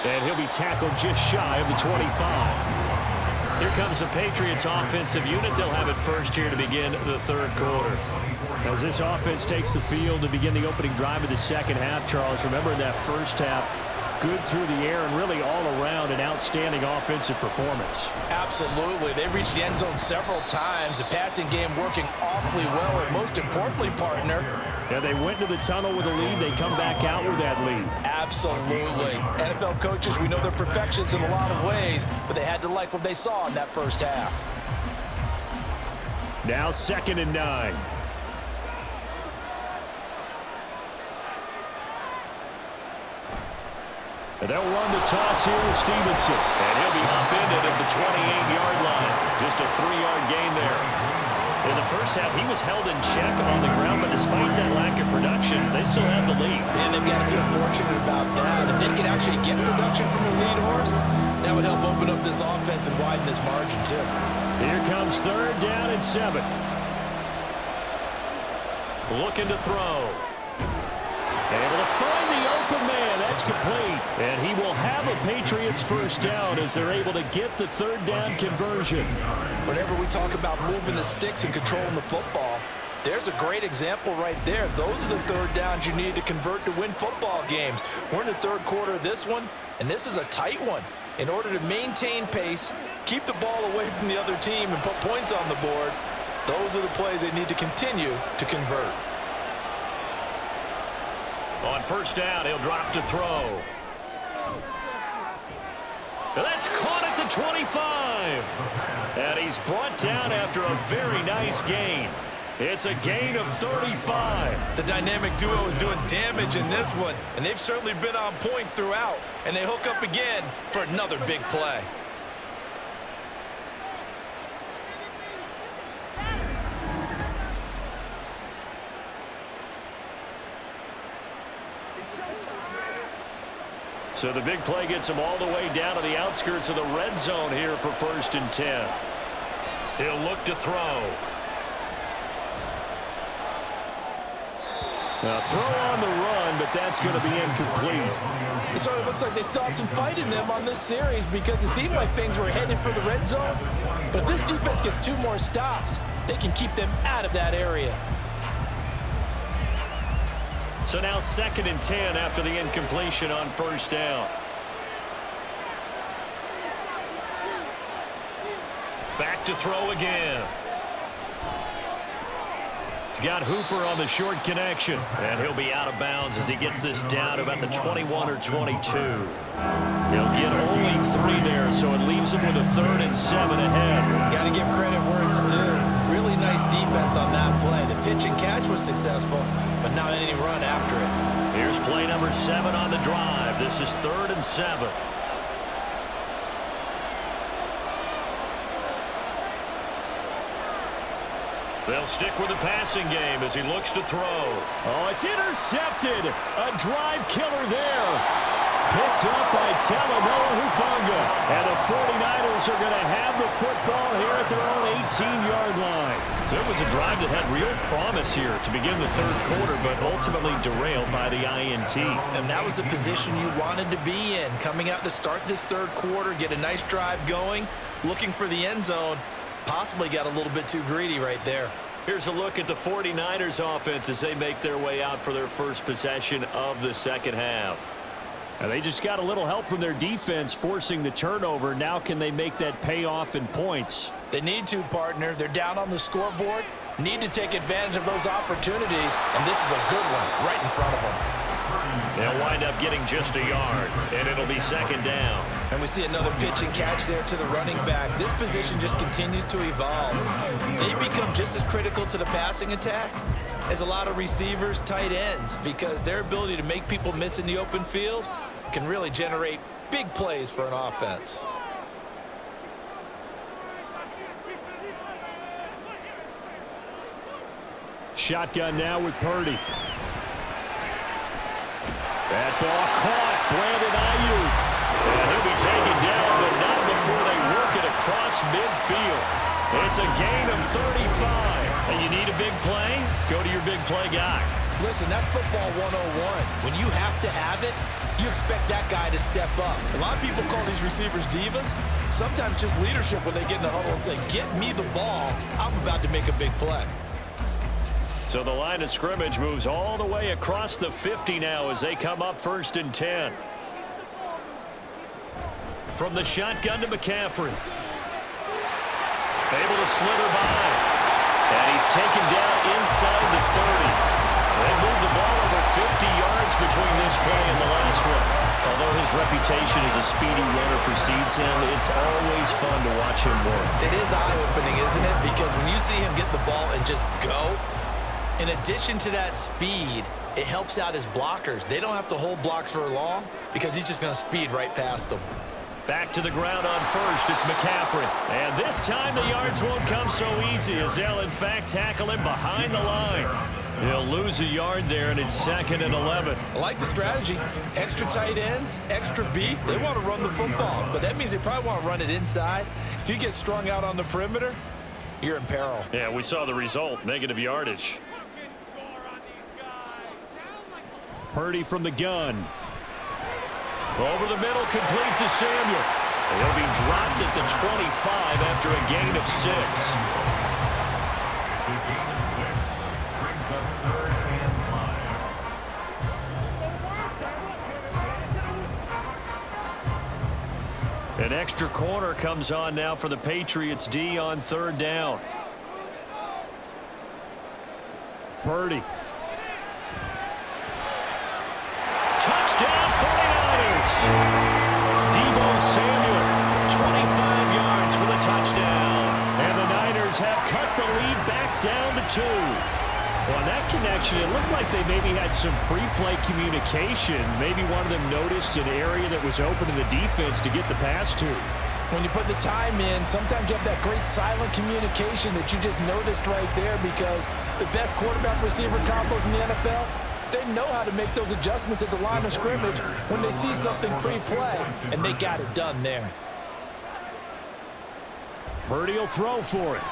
And he'll be tackled just shy of the 25. Here comes the Patriots offensive unit. They'll have it first here to begin the third quarter. As this offense takes the field to begin the opening drive of the second half, Charles, remember in that first half, good through the air and really all around an outstanding offensive performance. Absolutely. They reached the end zone several times. The passing game working awfully well, and most importantly, partner, yeah, they went to the tunnel with a lead. They come back out with that lead. Absolutely. NFL coaches, we know they're perfectionists in a lot of ways, but they had to like what they saw in that first half. Now 2nd and 9. And they'll run the toss here with Stevenson. And he'll be upended at the 28-yard line. Just a 3-yard gain there. In the first half, he was held in check on the ground, but despite that lack of production, they still have the lead. And they've got to feel fortunate about that. If they can actually get production from the lead horse, that would help open up this offense and widen this margin, too. Here comes 3rd down and 7. Looking to throw. Able to find the open man. That's complete. And he will have a Patriots first down as they're able to get the 3rd down conversion. Whenever we talk about moving the sticks and controlling the football, there's a great example right there. Those are the 3rd downs you need to convert to win football games. We're in the 3rd quarter of this one, and this is a tight one. In order to maintain pace, keep the ball away from the other team, and put points on the board, those are the plays they need to continue to convert. On 1st down, he'll drop to throw. That's caught at the 25. And he's brought down after a very nice gain. It's a gain of 35. The dynamic duo is doing damage in this one, and they've certainly been on point throughout. And they hook up again for another big play. So the big play gets him all the way down to the outskirts of the red zone here for 1st and 10. He'll look to throw. Now throw on the run, but that's going to be incomplete. It sort of looks like they still have some fight in them on this series because it seemed like things were headed for the red zone. But if this defense gets 2 more stops, they can keep them out of that area. So now 2nd and 10 after the incompletion on 1st down. back to throw again. He's got Hooper on the short connection, and he'll be out of bounds as he gets this down to about the 21 or 22. He'll get only 3 there, so it leaves him with a 3rd and 7 ahead. Got to give credit where it's due. Really nice defense on that play. The pitch and catch was successful, but not any run after it. Here's play number 7 on the drive. This is 3rd and 7. They'll stick with the passing game as he looks to throw. Oh, it's intercepted. A drive killer there. Picked up by Talanoa Hufanga. And the 49ers are going to have the football here at their own 18-yard line. So it was a drive that had real promise here to begin the 3rd quarter, but ultimately derailed by the INT. And that was the position you wanted to be in. Coming out to start this 3rd quarter, get a nice drive going, looking for the end zone. Possibly got a little bit too greedy right there. Here's a look at the 49ers offense as they make their way out for their first possession of the 2nd half. And they just got a little help from their defense forcing the turnover. Now can they make that pay off in points? They need to, partner. They're down on the scoreboard. Need to take advantage of those opportunities. And this is a good one right in front of them. They'll wind up getting just a yard, and it'll be 2nd down. And we see another pitch and catch there to the running back. This position just continues to evolve. They become just as critical to the passing attack as a lot of receivers, tight ends, because their ability to make people miss in the open field can really generate big plays for an offense. Shotgun now with Purdy. That ball caught. Brandon Ayuk. And he'll be taken down, but not before they work it across midfield. It's a gain of 35. And you need a big play? Go to your big play guy. Listen, that's football 101. When you have to have it, you expect that guy to step up. A lot of people call these receivers divas. Sometimes just leadership when they get in the huddle and say, get me the ball. I'm about to make a big play. So the line of scrimmage moves all the way across the 50 now as they come up 1st and 10. From the shotgun to McCaffrey. Able to slither by. And he's taken down inside the 30. They moved the ball over 50 yards between this play and the last one. Although his reputation as a speedy runner precedes him, it's always fun to watch him work. It is eye-opening, isn't it? Because when you see him get the ball and just go, in addition to that speed, it helps out his blockers. They don't have to hold blocks for long because he's just going to speed right past them. Back to the ground on 1st, it's McCaffrey. And this time the yards won't come so easy as they'll in fact tackle him behind the line. He'll lose a yard there, and it's 2nd and 11. I like the strategy. Extra tight ends, extra beef. They want to run the football, but that means they probably want to run it inside. If you get strung out on the perimeter, you're in peril. Yeah, we saw the result, negative yardage. Purdy from the gun. Over the middle, complete to Samuel. He'll be dropped at the 25 after a gain of 6. It's a gain of 6. Brings up 3rd and 5. An extra corner comes on now for the Patriots D on 3rd down. Purdy. Touchdown 49ers. Deebo Samuel, 25 yards for the touchdown. And the Niners have cut the lead back down to 2. Well, on that connection, it looked like they maybe had some pre-play communication. Maybe one of them noticed an area that was open in the defense to get the pass to. When you put the time in, sometimes you have that great silent communication that you just noticed right there, because the best quarterback receiver combos in the NFL, they know how to make those adjustments at the line of scrimmage when they see something pre-play, and they got it done there. Purdy will throw for it.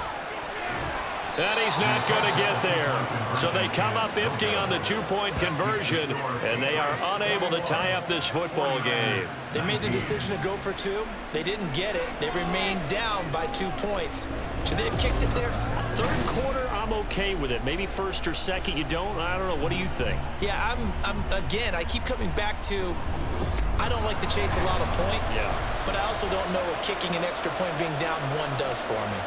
And he's not going to get there. So they come up empty on the 2-point conversion, and they are unable to tie up this football game. They made the decision to go for 2. They didn't get it. They remained down by 2 points. Should they have kicked it there? 3rd quarter, I'm okay with it. Maybe 1st or 2nd, you don't? I don't know. What do you think? Yeah, again, I keep coming back to, I don't like to chase a lot of points, but I also don't know what kicking an extra point being down 1 does for me.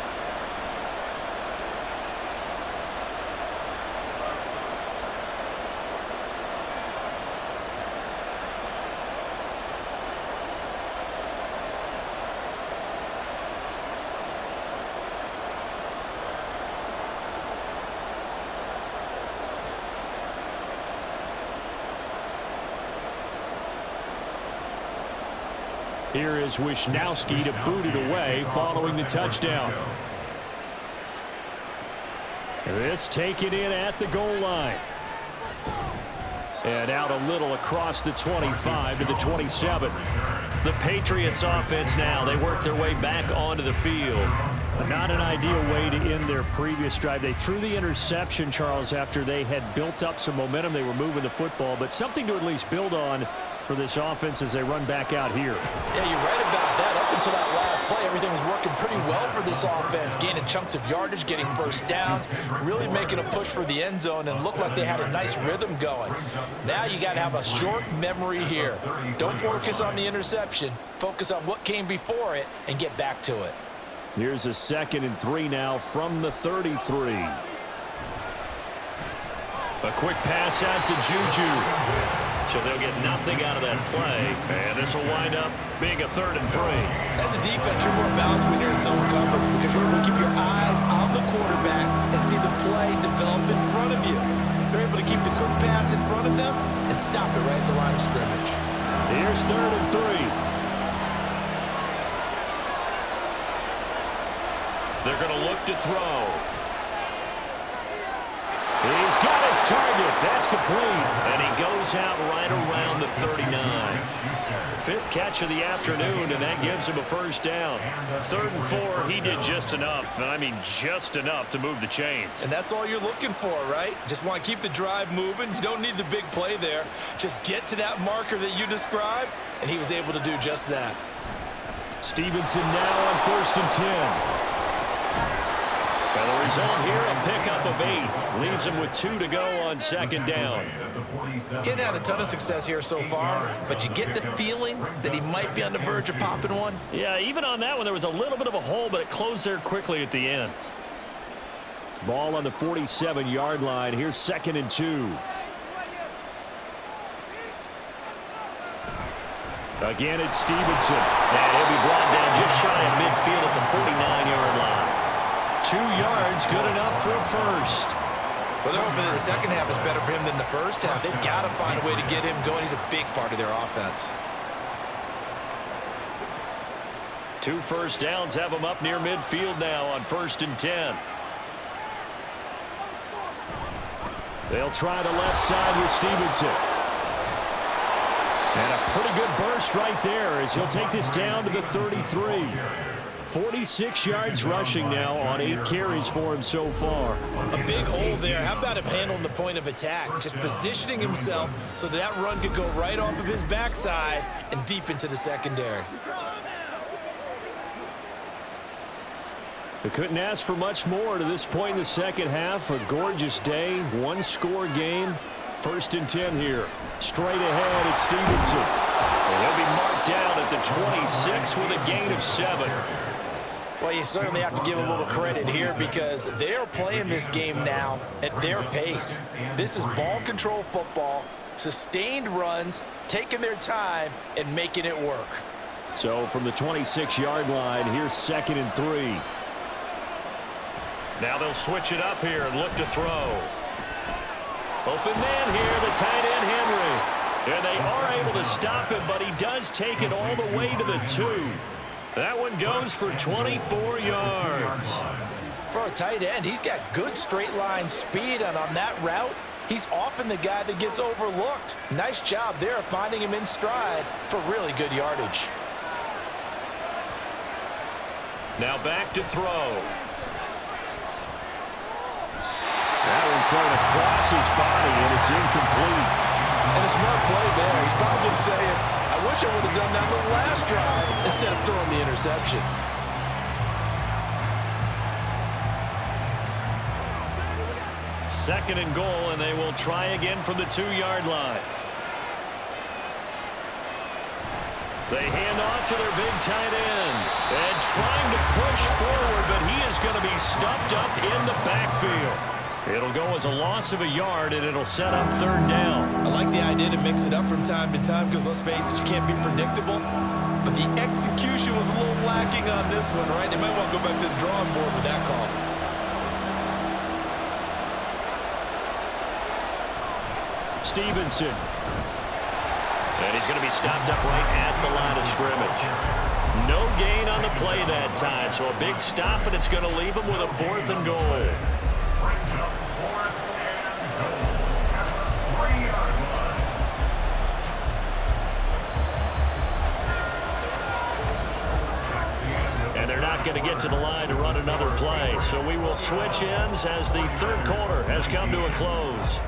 Here is Wisnowski to boot it away following the touchdown. This taken in at the goal line. And out a little across the 25 to the 27. The Patriots offense now, they work their way back onto the field. Not an ideal way to end their previous drive. They threw the interception, Charles, after they had built up some momentum. They were moving the football, but something to at least build on for this offense as they run back out here. Yeah, you're right about that. Up until that last play, everything was working pretty well for this offense, gaining chunks of yardage, getting first downs, really making a push for the end zone, and looked like they had a nice rhythm going. Now you got to have a short memory here. Don't focus on the interception. Focus on what came before it and get back to it. Here's a 2nd and 3 now from the 33. A quick pass out to Juju. So they'll get nothing out of that play. And this will wind up being a 3rd and 3. As a defense, you're more balanced when you're in zone coverage because you're able to keep your eyes on the quarterback and see the play develop in front of you. They're able to keep the quick pass in front of them and stop it right at the line of scrimmage. Here's 3rd and 3. They're going to look to throw. He's got his target. That's complete. And he goes out right around the 39. 5th catch of the afternoon, and that gives him a first down. 3rd and 4, he did just enough. I mean, just enough to move the chains. And that's all you're looking for, right? Just want to keep the drive moving. You don't need the big play there. Just get to that marker that you described, and he was able to do just that. Stevenson now on 1st and 10. Well, the result here, a pickup of 8. Leaves him with 2 to go on 2nd down. He hadn't had a ton of success here so far, but you get the feeling that he might be on the verge of popping one. Yeah, even on that one, there was a little bit of a hole, but it closed there quickly at the end. Ball on the 47-yard line. Here's 2nd and 2. Again, it's Stevenson. And he'll be brought down just shy of midfield at the 49-yard line. 2 yards, good enough for a first. Well, they're hoping that the second half is better for him than the first half. They've got to find a way to get him going. He's a big part of their offense. 2 first downs have him up near midfield now on 1st and 10. They'll try the left side with Stevenson. And a pretty good burst right there as he'll take this down to the 33. 46 yards rushing now on 8 carries for him so far. A big hole there. How about him handling the point of attack? Just positioning himself so that run could go right off of his backside and deep into the secondary. They couldn't ask for much more to this point in the second half. A gorgeous day, 1-score game. 1st and 10 here. Straight ahead, it's Stevenson. And he'll be marked down at the 26 with a gain of 7. Well, you certainly have to give a little credit here because they're playing this game now at their pace. This is ball control football, sustained runs, taking their time, and making it work. So from the 26-yard line, here's 2nd and 3. Now they'll switch it up here and look to throw. Open man here, the tight end Henry. And they are able to stop him, but he does take it all the way to the 2. That one goes for 24 yards. For a tight end, he's got good straight line speed, and on that route, he's often the guy that gets overlooked. Nice job there of finding him in stride for really good yardage. Now back to throw. That one thrown across his body, and it's incomplete. And a smart play there. He's probably saying, I wish I would have done that on the last drive instead of throwing the interception. Second and goal, and they will try again from the 2-yard line. They hand off to their big tight end. And trying to push forward, but he is going to be stuffed up in the backfield. It'll go as a loss of a yard, and it'll set up 3rd down. I like the idea to mix it up from time to time because, let's face it, you can't be predictable. But the execution was a little lacking on this one, right? They might want to go back to the drawing board with that call. Stevenson. And he's going to be stopped up right at the line of scrimmage. No gain on the play that time, so a big stop, and it's going to leave him with a 4th and goal. Brings up 4th and goal at the 3-yard line. And they're not going to get to the line to run another play, so we will switch ends as the 3rd quarter has come to a close.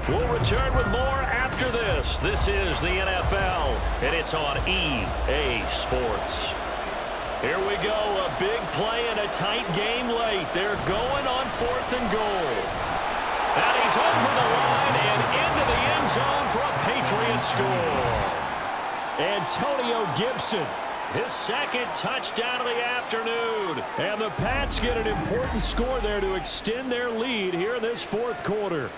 We'll return with more after this. This is the NFL, and it's on EA Sports. Here we go, a big play and a tight game late. They're going on 4th and goal. And he's over the line and into the end zone for a Patriot score. Antonio Gibson, his 2nd touchdown of the afternoon. And the Pats get an important score there to extend their lead here in this 4th quarter.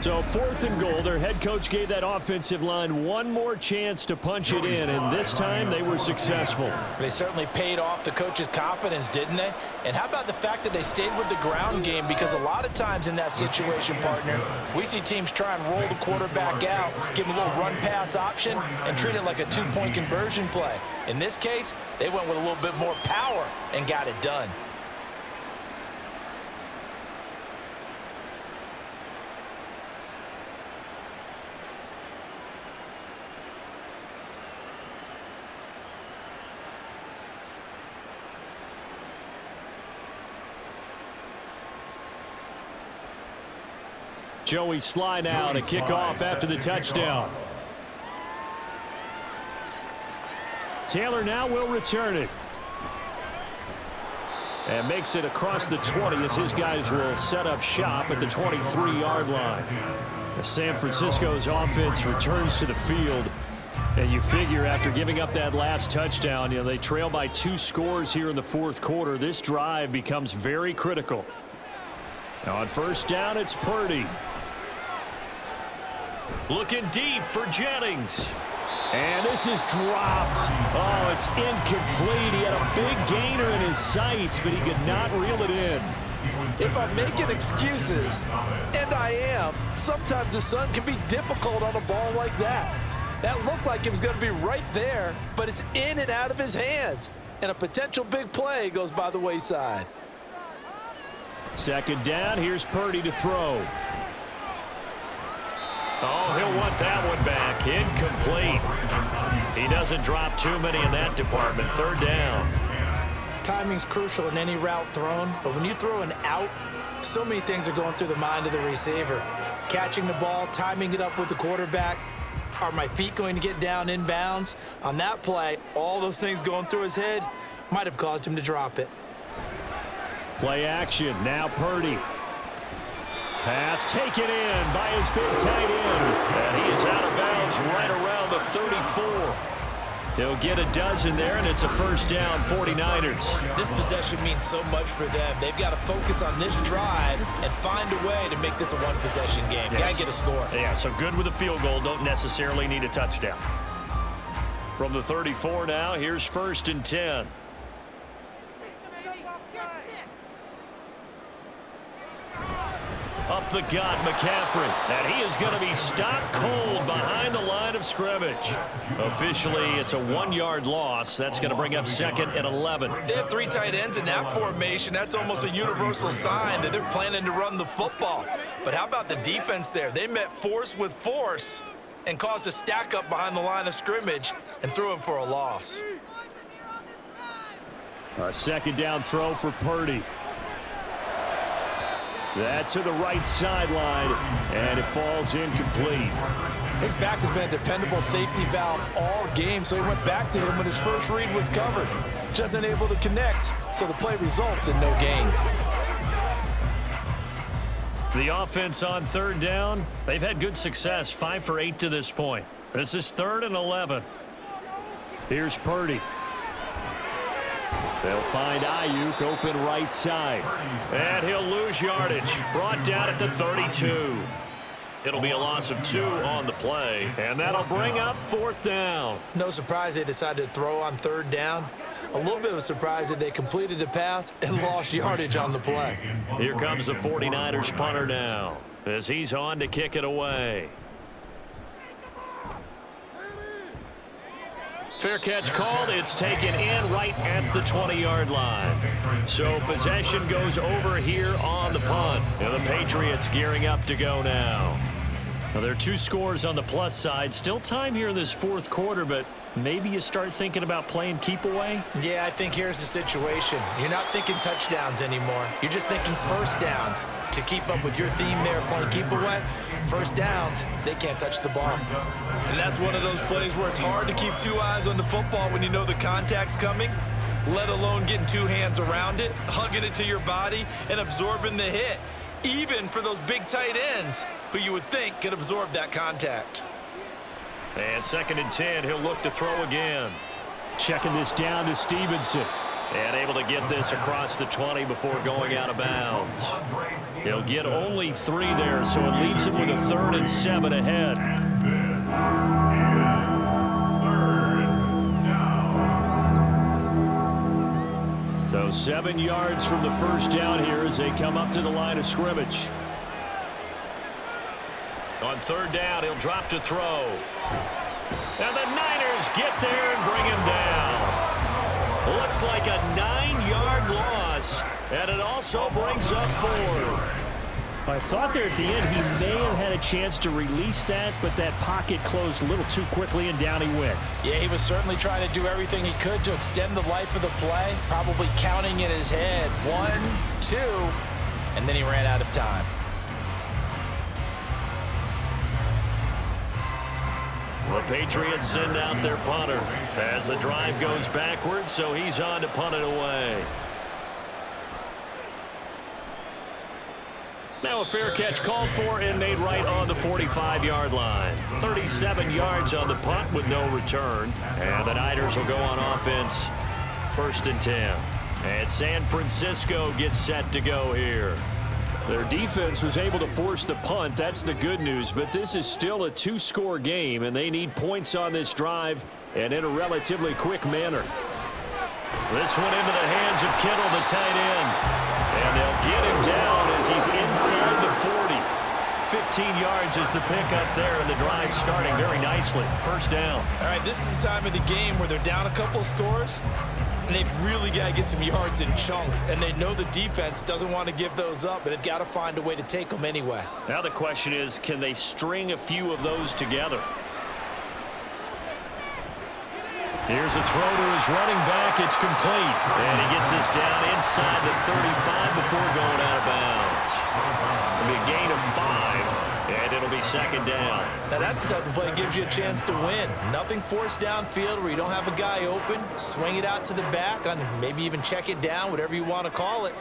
So 4th and goal, their head coach gave that offensive line one more chance to punch it in, and this time they were successful. They certainly paid off the coach's confidence, didn't they? And how about the fact that they stayed with the ground game? Because a lot of times in that situation, partner, we see teams try and roll the quarterback out, give him a little run-pass option, and treat it like a 2-point conversion play. In this case, they went with a little bit more power and got it done. Joey Sly now to kick off after the touchdown. Taylor now will return it. And makes it across the 20 as his guys will set up shop at the 23-yard line. As San Francisco's offense returns to the field. And you figure after giving up that last touchdown, they trail by 2 scores here in the 4th quarter. This drive becomes very critical. Now on 1st down, it's Purdy. Looking deep for Jennings. And this is dropped. Oh, it's incomplete. He had a big gainer in his sights, but he could not reel it in. If I'm making excuses, and I am, sometimes the sun can be difficult on a ball like that. That looked like it was going to be right there, but it's in and out of his hands. And a potential big play goes by the wayside. 2nd down, here's Purdy to throw. Oh, he'll want that one back. Incomplete. He doesn't drop too many in that department. 3rd down. Timing's crucial in any route thrown, but when you throw an out, so many things are going through the mind of the receiver. Catching the ball, timing it up with the quarterback. Are my feet going to get down in bounds? On that play, all those things going through his head might have caused him to drop it. Play action. Now Purdy. Pass taken in by his big tight end. And he is out of bounds right around the 34. He'll get a dozen there, and it's a 1st down, 49ers. This possession means so much for them. They've got to focus on this drive and find a way to make this a one-possession game. Yes. Got to get a score. Yeah, so good with a field goal. Don't necessarily need a touchdown. From the 34 now, here's 1st and 10. Up the gut, McCaffrey. And he is going to be stopped cold behind the line of scrimmage. Officially, it's a 1-yard loss. That's going to bring up 2nd and 11. They have 3 tight ends in that formation. That's almost a universal sign that they're planning to run the football. But how about the defense there? They met force with force and caused a stack up behind the line of scrimmage and threw him for a loss. A 2nd down throw for Purdy. That's to the right sideline, and it falls incomplete. His back has been a dependable safety valve all game, so he went back to him when his first read was covered. Just unable to connect, so the play results in no gain. The offense on 3rd down, they've had good success, 5 for 8 to this point. This is 3rd and 11. Here's Purdy. They'll find Ayuk open right side. And he'll lose yardage. Brought down at the 32. It'll be a loss of 2 on the play. And that'll bring up 4th down. No surprise they decided to throw on 3rd down. A little bit of a surprise that they completed the pass and lost yardage on the play. Here comes the 49ers punter now as he's on to kick it away. Fair catch called. It's taken in right at the 20-yard line. So possession goes over here on the punt. And the Patriots gearing up to go now. Now, there are 2 scores on the plus side. Still time here in this fourth quarter, but maybe you start thinking about playing keep away? Yeah, I think here's the situation. You're not thinking touchdowns anymore. You're just thinking first downs. To keep up with your theme there, playing keep away, first downs, they can't touch the ball. And that's one of those plays where it's hard to keep 2 eyes on the football when you know the contact's coming, let alone getting 2 hands around it, hugging it to your body, and absorbing the hit. Even for those big tight ends who you would think could absorb that contact. And 2nd and 10, he'll look to throw again. Checking this down to Stevenson. And able to get this across the 20 before going out of bounds. He'll get only 3 there, so it leaves him with a 3rd and 7 ahead. So 7 yards from the first down here as they come up to the line of scrimmage. On 3rd down, he'll drop to throw. And the Niners get there and bring him down. Looks like a 9-yard loss, and it also brings up 4th. I thought there at the end he may have had a chance to release that, but that pocket closed a little too quickly, and down he went. Yeah, he was certainly trying to do everything he could to extend the life of the play, probably counting in his head 1, 2, and then he ran out of time. The Patriots send out their punter as the drive goes backwards, so he's on to punt it away. Now a fair catch called for and made right on the 45-yard line. 37 yards on the punt with no return. And the Niners will go on offense. 1st and 10. And San Francisco gets set to go here. Their defense was able to force the punt. That's the good news. But this is still a 2-score game, and they need points on this drive and in a relatively quick manner. This one into the hands of Kittle, the tight end. And they'll get him down as he's inside the 40. 15 yards is the pickup there, and the drive starting very nicely. 1st down. All right, this is the time of the game where they're down a couple of scores, and they've really got to get some yards in chunks, and they know the defense doesn't want to give those up, but they've got to find a way to take them anyway. Now the question is, can they string a few of those together? Here's a throw to his running back. It's complete. And he gets this down inside the 35 before going out of bounds. It'll be a gain of 5, and it'll be 2nd down. Now that's the type of play that gives you a chance to win. Nothing forced downfield where you don't have a guy open. Swing it out to the back, on maybe even check it down, whatever you want to call it.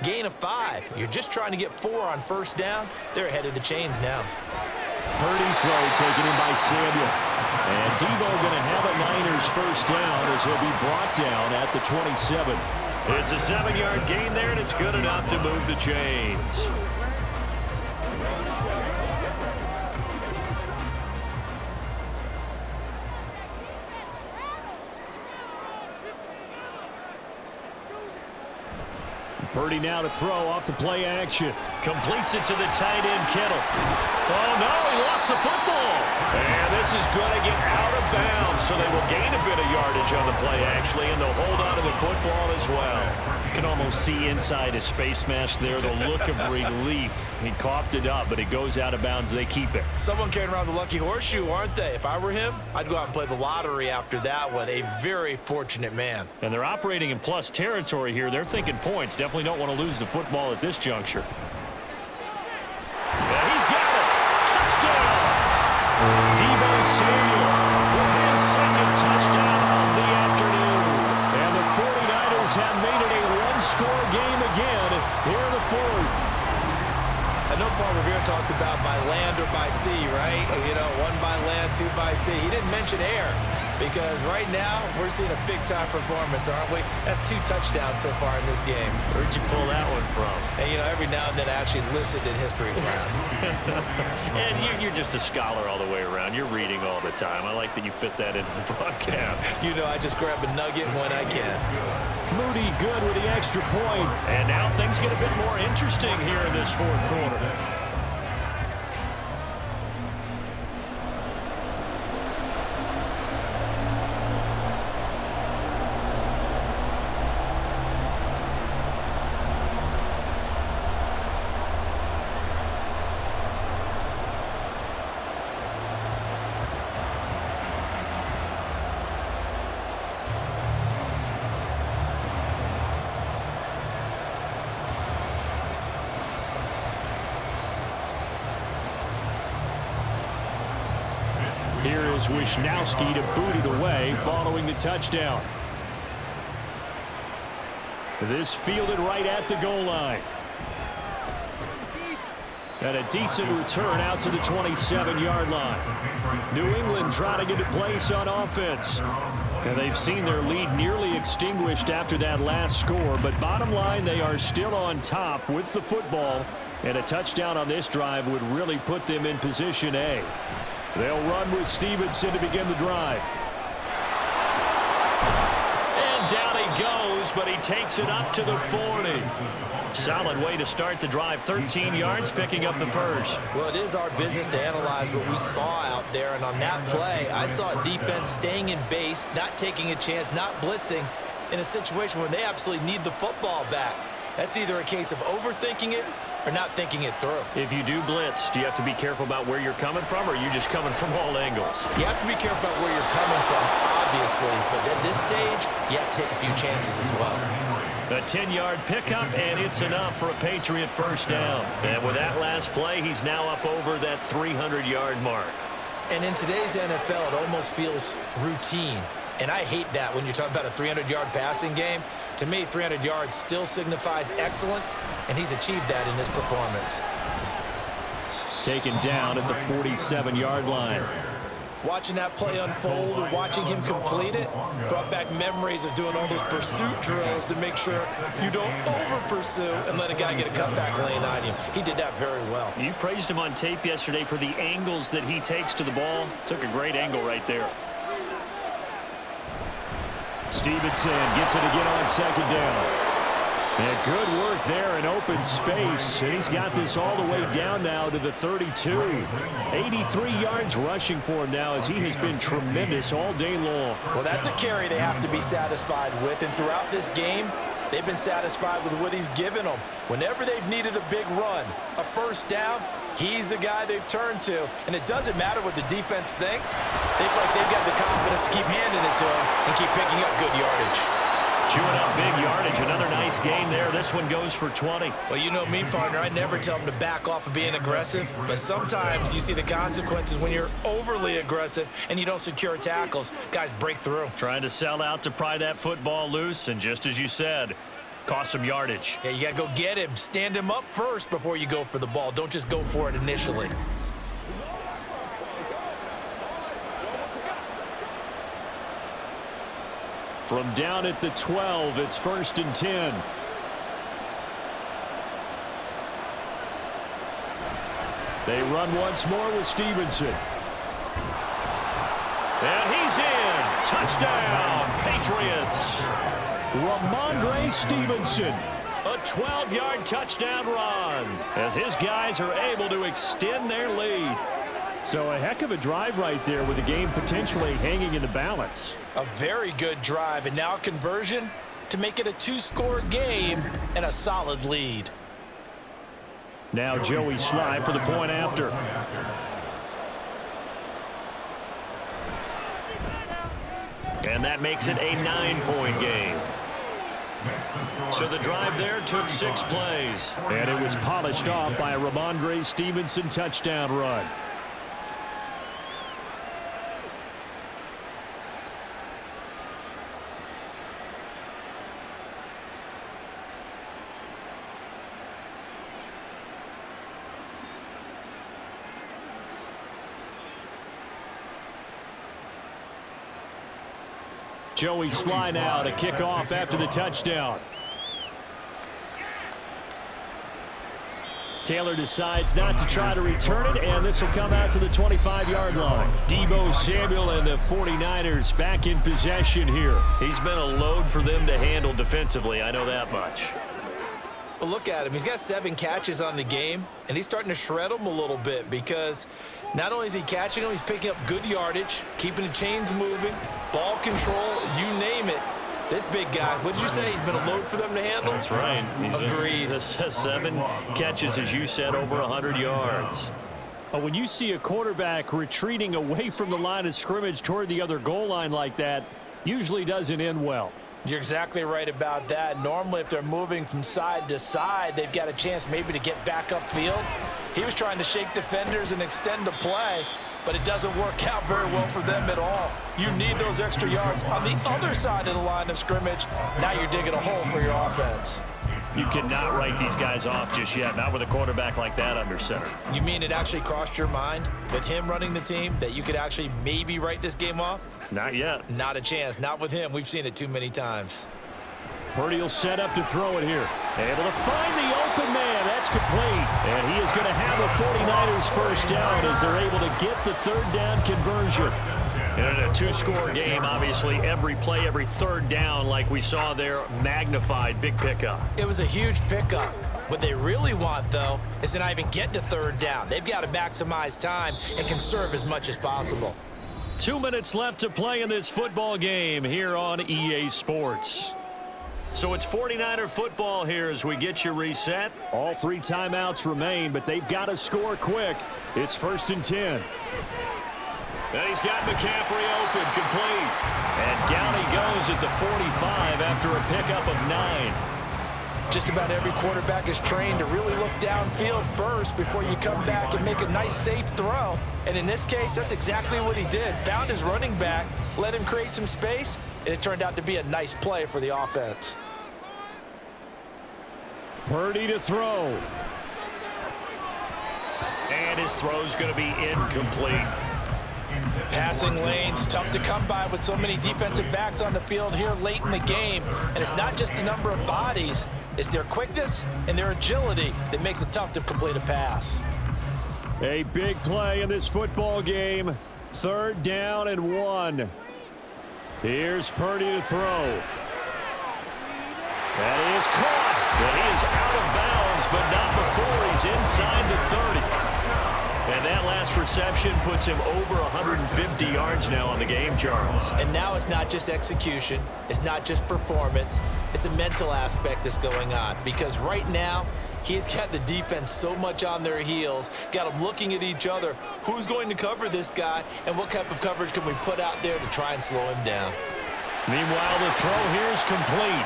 Gain of 5. You're just trying to get 4 on 1st down. They're ahead of the chains now. Purdy's throw taken in by Samuel. And Debo going to have a Niners 1st down as he'll be brought down at the 27. It's a 7-yard gain there, and it's good enough to move the chains. Purdy now to throw off the play action. Completes it to the tight end, Kittle. Oh, no, he lost the football. And this is going to get out of bounds, so they will gain a bit of yardage on the play, actually, and they'll hold on to the football as well. You can almost see inside his face mask there the look of relief. He coughed it up, but it goes out of bounds. They keep it. Someone carrying around the lucky horseshoe, aren't they? If I were him, I'd go out and play the lottery after that one. A very fortunate man. And they're operating in plus territory here. They're thinking points. Definitely don't want to lose the football at this juncture. Yeah, he's got it. Touchdown. Debo Samuel with his 2nd touchdown of the afternoon. And the 49ers have made it a one-score game again here in the 4th. I know Paul Revere talked about by land or by sea, right? You know, 1 by land, 2 by sea. He didn't mention air because right now we're seeing a big-time performance, aren't we? That's 2 touchdowns so far in this game. Where'd you pull that one from? And, you know, every now and then I actually listened in history class. And you're just a scholar all the way around. You're reading all the time. I like that you fit that into the broadcast. You know, I just grab a nugget when I can. Moody good with the extra point. And now things get a bit more interesting here in this 4th quarter. Here is Wisnowski to boot it away following the touchdown. This fielded right at the goal line. And a decent return out to the 27-yard line. New England trying to get a place on offense. And they've seen their lead nearly extinguished after that last score. But bottom line, they are still on top with the football. And a touchdown on this drive would really put them in position A. They'll run with Stevenson to begin the drive. And down he goes, but he takes it up to the 40. Solid way to start the drive. 13 yards, picking up the first. Well, it is our business to analyze what we saw out there. And on that play, I saw a defense staying in base, not taking a chance, not blitzing in a situation where they absolutely need the football back. That's either a case of overthinking it or not thinking it through. If you do blitz, do you have to be careful about where you're coming from, or are you just coming from all angles? You have to be careful about where you're coming from, obviously. But at this stage, you have to take a few chances as well. A 10-yard pickup, and it's enough for a Patriot first down. And with that last play, he's now up over that 300-yard mark. And in today's NFL, it almost feels routine. And I hate that when you're talking about a 300-yard passing game. To me, 300 yards still signifies excellence, and he's achieved that in this performance. Taken down at the 47-yard line. Watching that play unfold or watching him complete it brought back memories of doing all those pursuit drills to make sure you don't over-pursue and let a guy get a cutback lane on you. He did that very well. You praised him on tape yesterday for the angles that he takes to the ball. Took a great angle right there. Stevenson gets it again on second down. And good work there in open space. And he's got this all the way down now to the 32. 83 yards rushing for him now as he has been tremendous all day long. Well, that's a carry they have to be satisfied with. And throughout this game, they've been satisfied with what he's given them. Whenever they've needed a big run, a first down, he's the guy they've turned to. And it doesn't matter what the defense thinks. They feel like they've got the confidence to keep handing it to him and keep picking up good yardage. Chewing up big yardage. Another nice gain there. This one goes for 20. Well, you know me, partner. I never tell them to back off of being aggressive. But sometimes you see the consequences when you're overly aggressive and you don't secure tackles. Guys break through. Trying to sell out to pry that football loose. And just as you said, cost some yardage. Yeah, you got to go get him. Stand him up first before you go for the ball. Don't just go for it initially. From down at the 12, it's 1st and 10. They run once more with Stevenson. And he's in. Touchdown, Patriots. Ramondre Stevenson. A 12-yard touchdown run as his guys are able to extend their lead. So a heck of a drive right there with the game potentially hanging in the balance. A very good drive, and now a conversion to make it a 2-score game and a solid lead. Now Joey Sly for the point after. And that makes it a 9-point game. So the drive there took 6 plays. And it was polished off by a Ramondre Stevenson touchdown run. Joey Sly now to kick off after the touchdown. Taylor decides not to try to return it, and this will come out to the 25-yard line. Deebo Samuel and the 49ers back in possession here. He's been a load for them to handle defensively, I know that much. Well, look at him. He's got 7 catches on the game, and he's starting to shred them a little bit because not only is he catching them, he's picking up good yardage, keeping the chains moving, ball control, you name it. This big guy, what did you say? He's been a load for them to handle? That's right. Agreed. 7 catches, as you said, over 100 yards. When you see a quarterback retreating away from the line of scrimmage toward the other goal line like that, usually doesn't end well. You're exactly right about that. Normally, if they're moving from side to side, they've got a chance maybe to get back upfield. He was trying to shake defenders and extend the play, but it doesn't work out very well for them at all. You need those extra yards on the other side of the line of scrimmage. Now you're digging a hole for your offense. You cannot write these guys off just yet, not with a quarterback like that under center. You mean it actually crossed your mind with him running the team that you could actually maybe write this game off? Not yet. Not a chance. Not with him. We've seen it too many times. Purdy will set up to throw it here. Able to find the open man. That's complete. And he is going to have a 49ers first down as they're able to get the third down conversion. And in a two-score game, obviously, every play, every third down, like we saw there, magnified, big pickup. It was a huge pickup. What they really want, though, is to not even get to third down. They've got to maximize time and conserve as much as possible. 2 minutes left to play in this football game here on EA Sports. So it's 49er football here as we get you reset. All 3 timeouts remain, but they've got to score quick. It's 1st and 10. And he's got McCaffrey open, complete. And down he goes at the 45 after a pickup of 9. Just about every quarterback is trained to really look downfield first before you come back and make a nice, safe throw. And in this case, that's exactly what he did. Found his running back, let him create some space, and it turned out to be a nice play for the offense. Purdy to throw. And his throw's going to be incomplete. Passing lanes, tough to come by with so many defensive backs on the field here late in the game. And it's not just the number of bodies, it's their quickness and their agility that makes it tough to complete a pass. A big play in this football game. 3rd down and 1. Here's Purdy to throw. That is caught. But he is out of bounds, but not before he's inside the 30. And that last reception puts him over 150 yards now on the game, Charles. And now it's not just execution. It's not just performance. It's a mental aspect that's going on. Because right now, he's got the defense so much on their heels, got them looking at each other. Who's going to cover this guy, and what type of coverage can we put out there to try and slow him down? Meanwhile, the throw here is complete.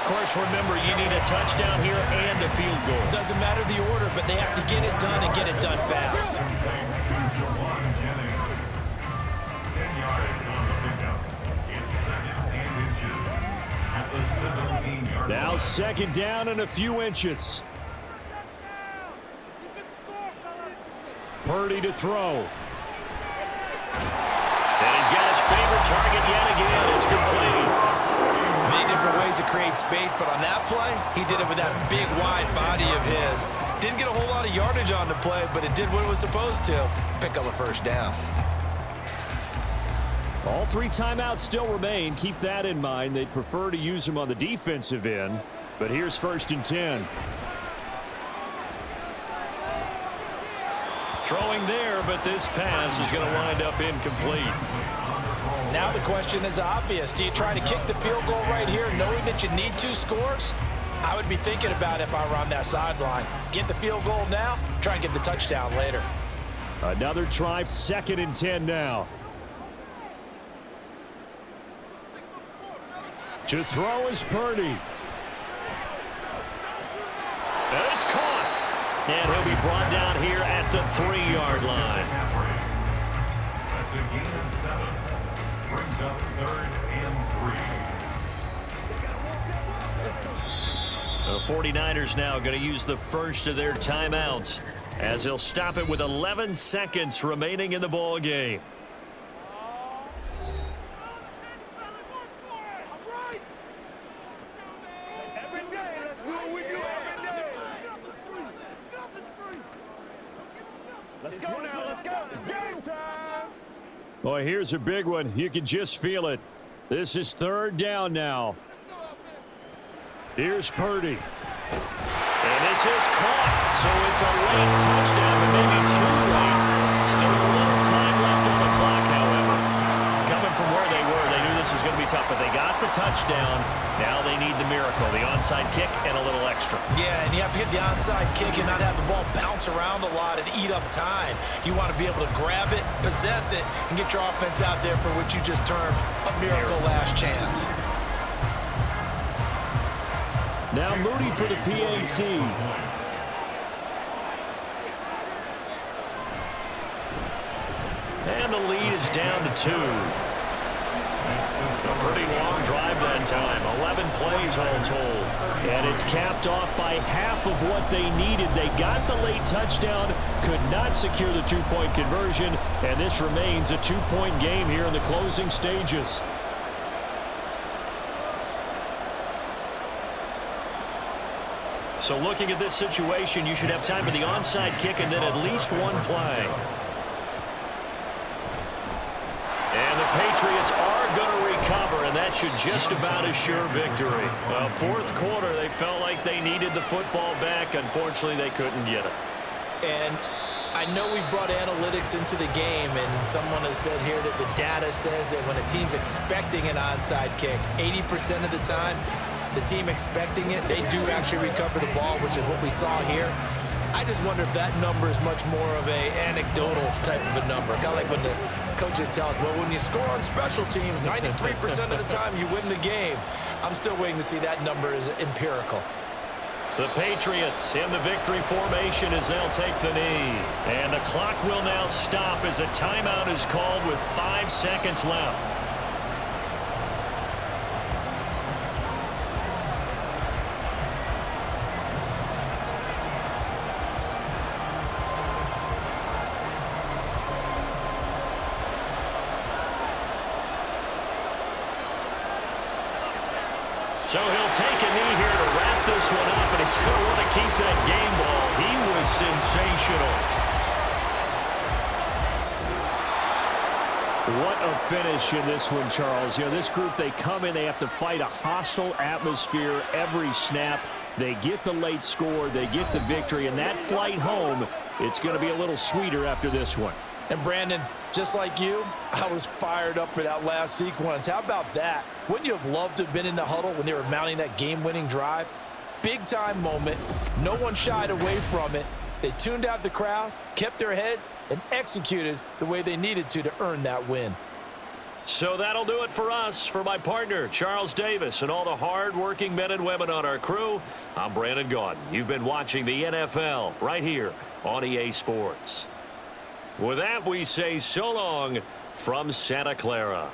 Of course, remember, you need a touchdown here and a field goal. Doesn't matter the order, but they have to get it done and get it done fast. 10 yards on the pickup. It's 2nd and inches at the 17-yard line. Now 2nd down and a few inches. Purdy to throw. And he's got his favorite target yet again. It's complete. Many different ways to create space, but on that play, he did it with that big, wide body of his. Didn't get a whole lot of yardage on the play, but it did what it was supposed to. Pick up a first down. All 3 timeouts still remain. Keep that in mind. They'd prefer to use them on the defensive end, but here's 1st and 10. Throwing there, but this pass is going to wind up incomplete. Now the question is obvious. Do you try to kick the field goal right here knowing that you need 2 scores? I would be thinking about it if I were on that sideline. Get the field goal now, try and get the touchdown later. Another try, 2nd and 10 now. To throw is Purdy. And it's caught. And he'll be brought down here at the 3-yard line. That's a gain of 7. Brings up 3rd and 3. The 49ers now going to use the first of their timeouts as they'll stop it with 11 seconds remaining in the ball game. Let's go now, let's go. It's game time. Boy, here's a big one. You can just feel it. This is 3rd down now. Here's Purdy. And this is caught. So it's a late touchdown, but maybe too late. Still a little time left on the clock, however. Coming from where they were, they knew this was going to be tough, but they got the touchdown. Now they need the miracle, the onside kick and a little extra. Yeah, and you have to get the onside kick and not have the ball bounce around a lot and eat up time. You want to be able to grab it, possess it, and get your offense out there for what you just termed a miracle last chance. Now Moody for the PAT. And the lead is down to 2. A pretty long drive that time. 11 plays all told. And it's capped off by half of what they needed. They got the late touchdown, could not secure the 2-point conversion, and this remains a 2-point game here in the closing stages. So looking at this situation, you should have time for the onside kick and then at least one play. And the Patriots are going to recover, and that should just about assure victory. Fourth quarter, they felt like they needed the football back. Unfortunately, they couldn't get it. And I know we brought analytics into the game, and someone has said here that the data says that when a team's expecting an onside kick, 80% of the time, the team expecting it, they do actually recover the ball, which is what we saw here. I just wonder if that number is much more of a anecdotal type of a number. Kind of like when the coaches tell us, well, when you score on special teams, 93% of the time you win the game. I'm still waiting to see that number is empirical. The Patriots in the victory formation as they'll take the knee. And the clock will now stop as a timeout is called with 5 seconds left. So he'll take a knee here to wrap this one up, and he's going to want to keep that game ball. He was sensational. What a finish in this one, Charles. You know, this group, they come in, they have to fight a hostile atmosphere every snap. They get the late score, they get the victory, and that flight home, it's going to be a little sweeter after this one. And Brandon, just like you, I was fired up for that last sequence. How about that? Wouldn't you have loved to have been in the huddle when they were mounting that game-winning drive? Big-time moment. No one shied away from it. They tuned out the crowd, kept their heads, and executed the way they needed to earn that win. So that'll do it for us. For my partner, Charles Davis, and all the hard-working men and women on our crew, I'm Brandon Gaudin. You've been watching the NFL right here on EA Sports. With that, we say so long from Santa Clara.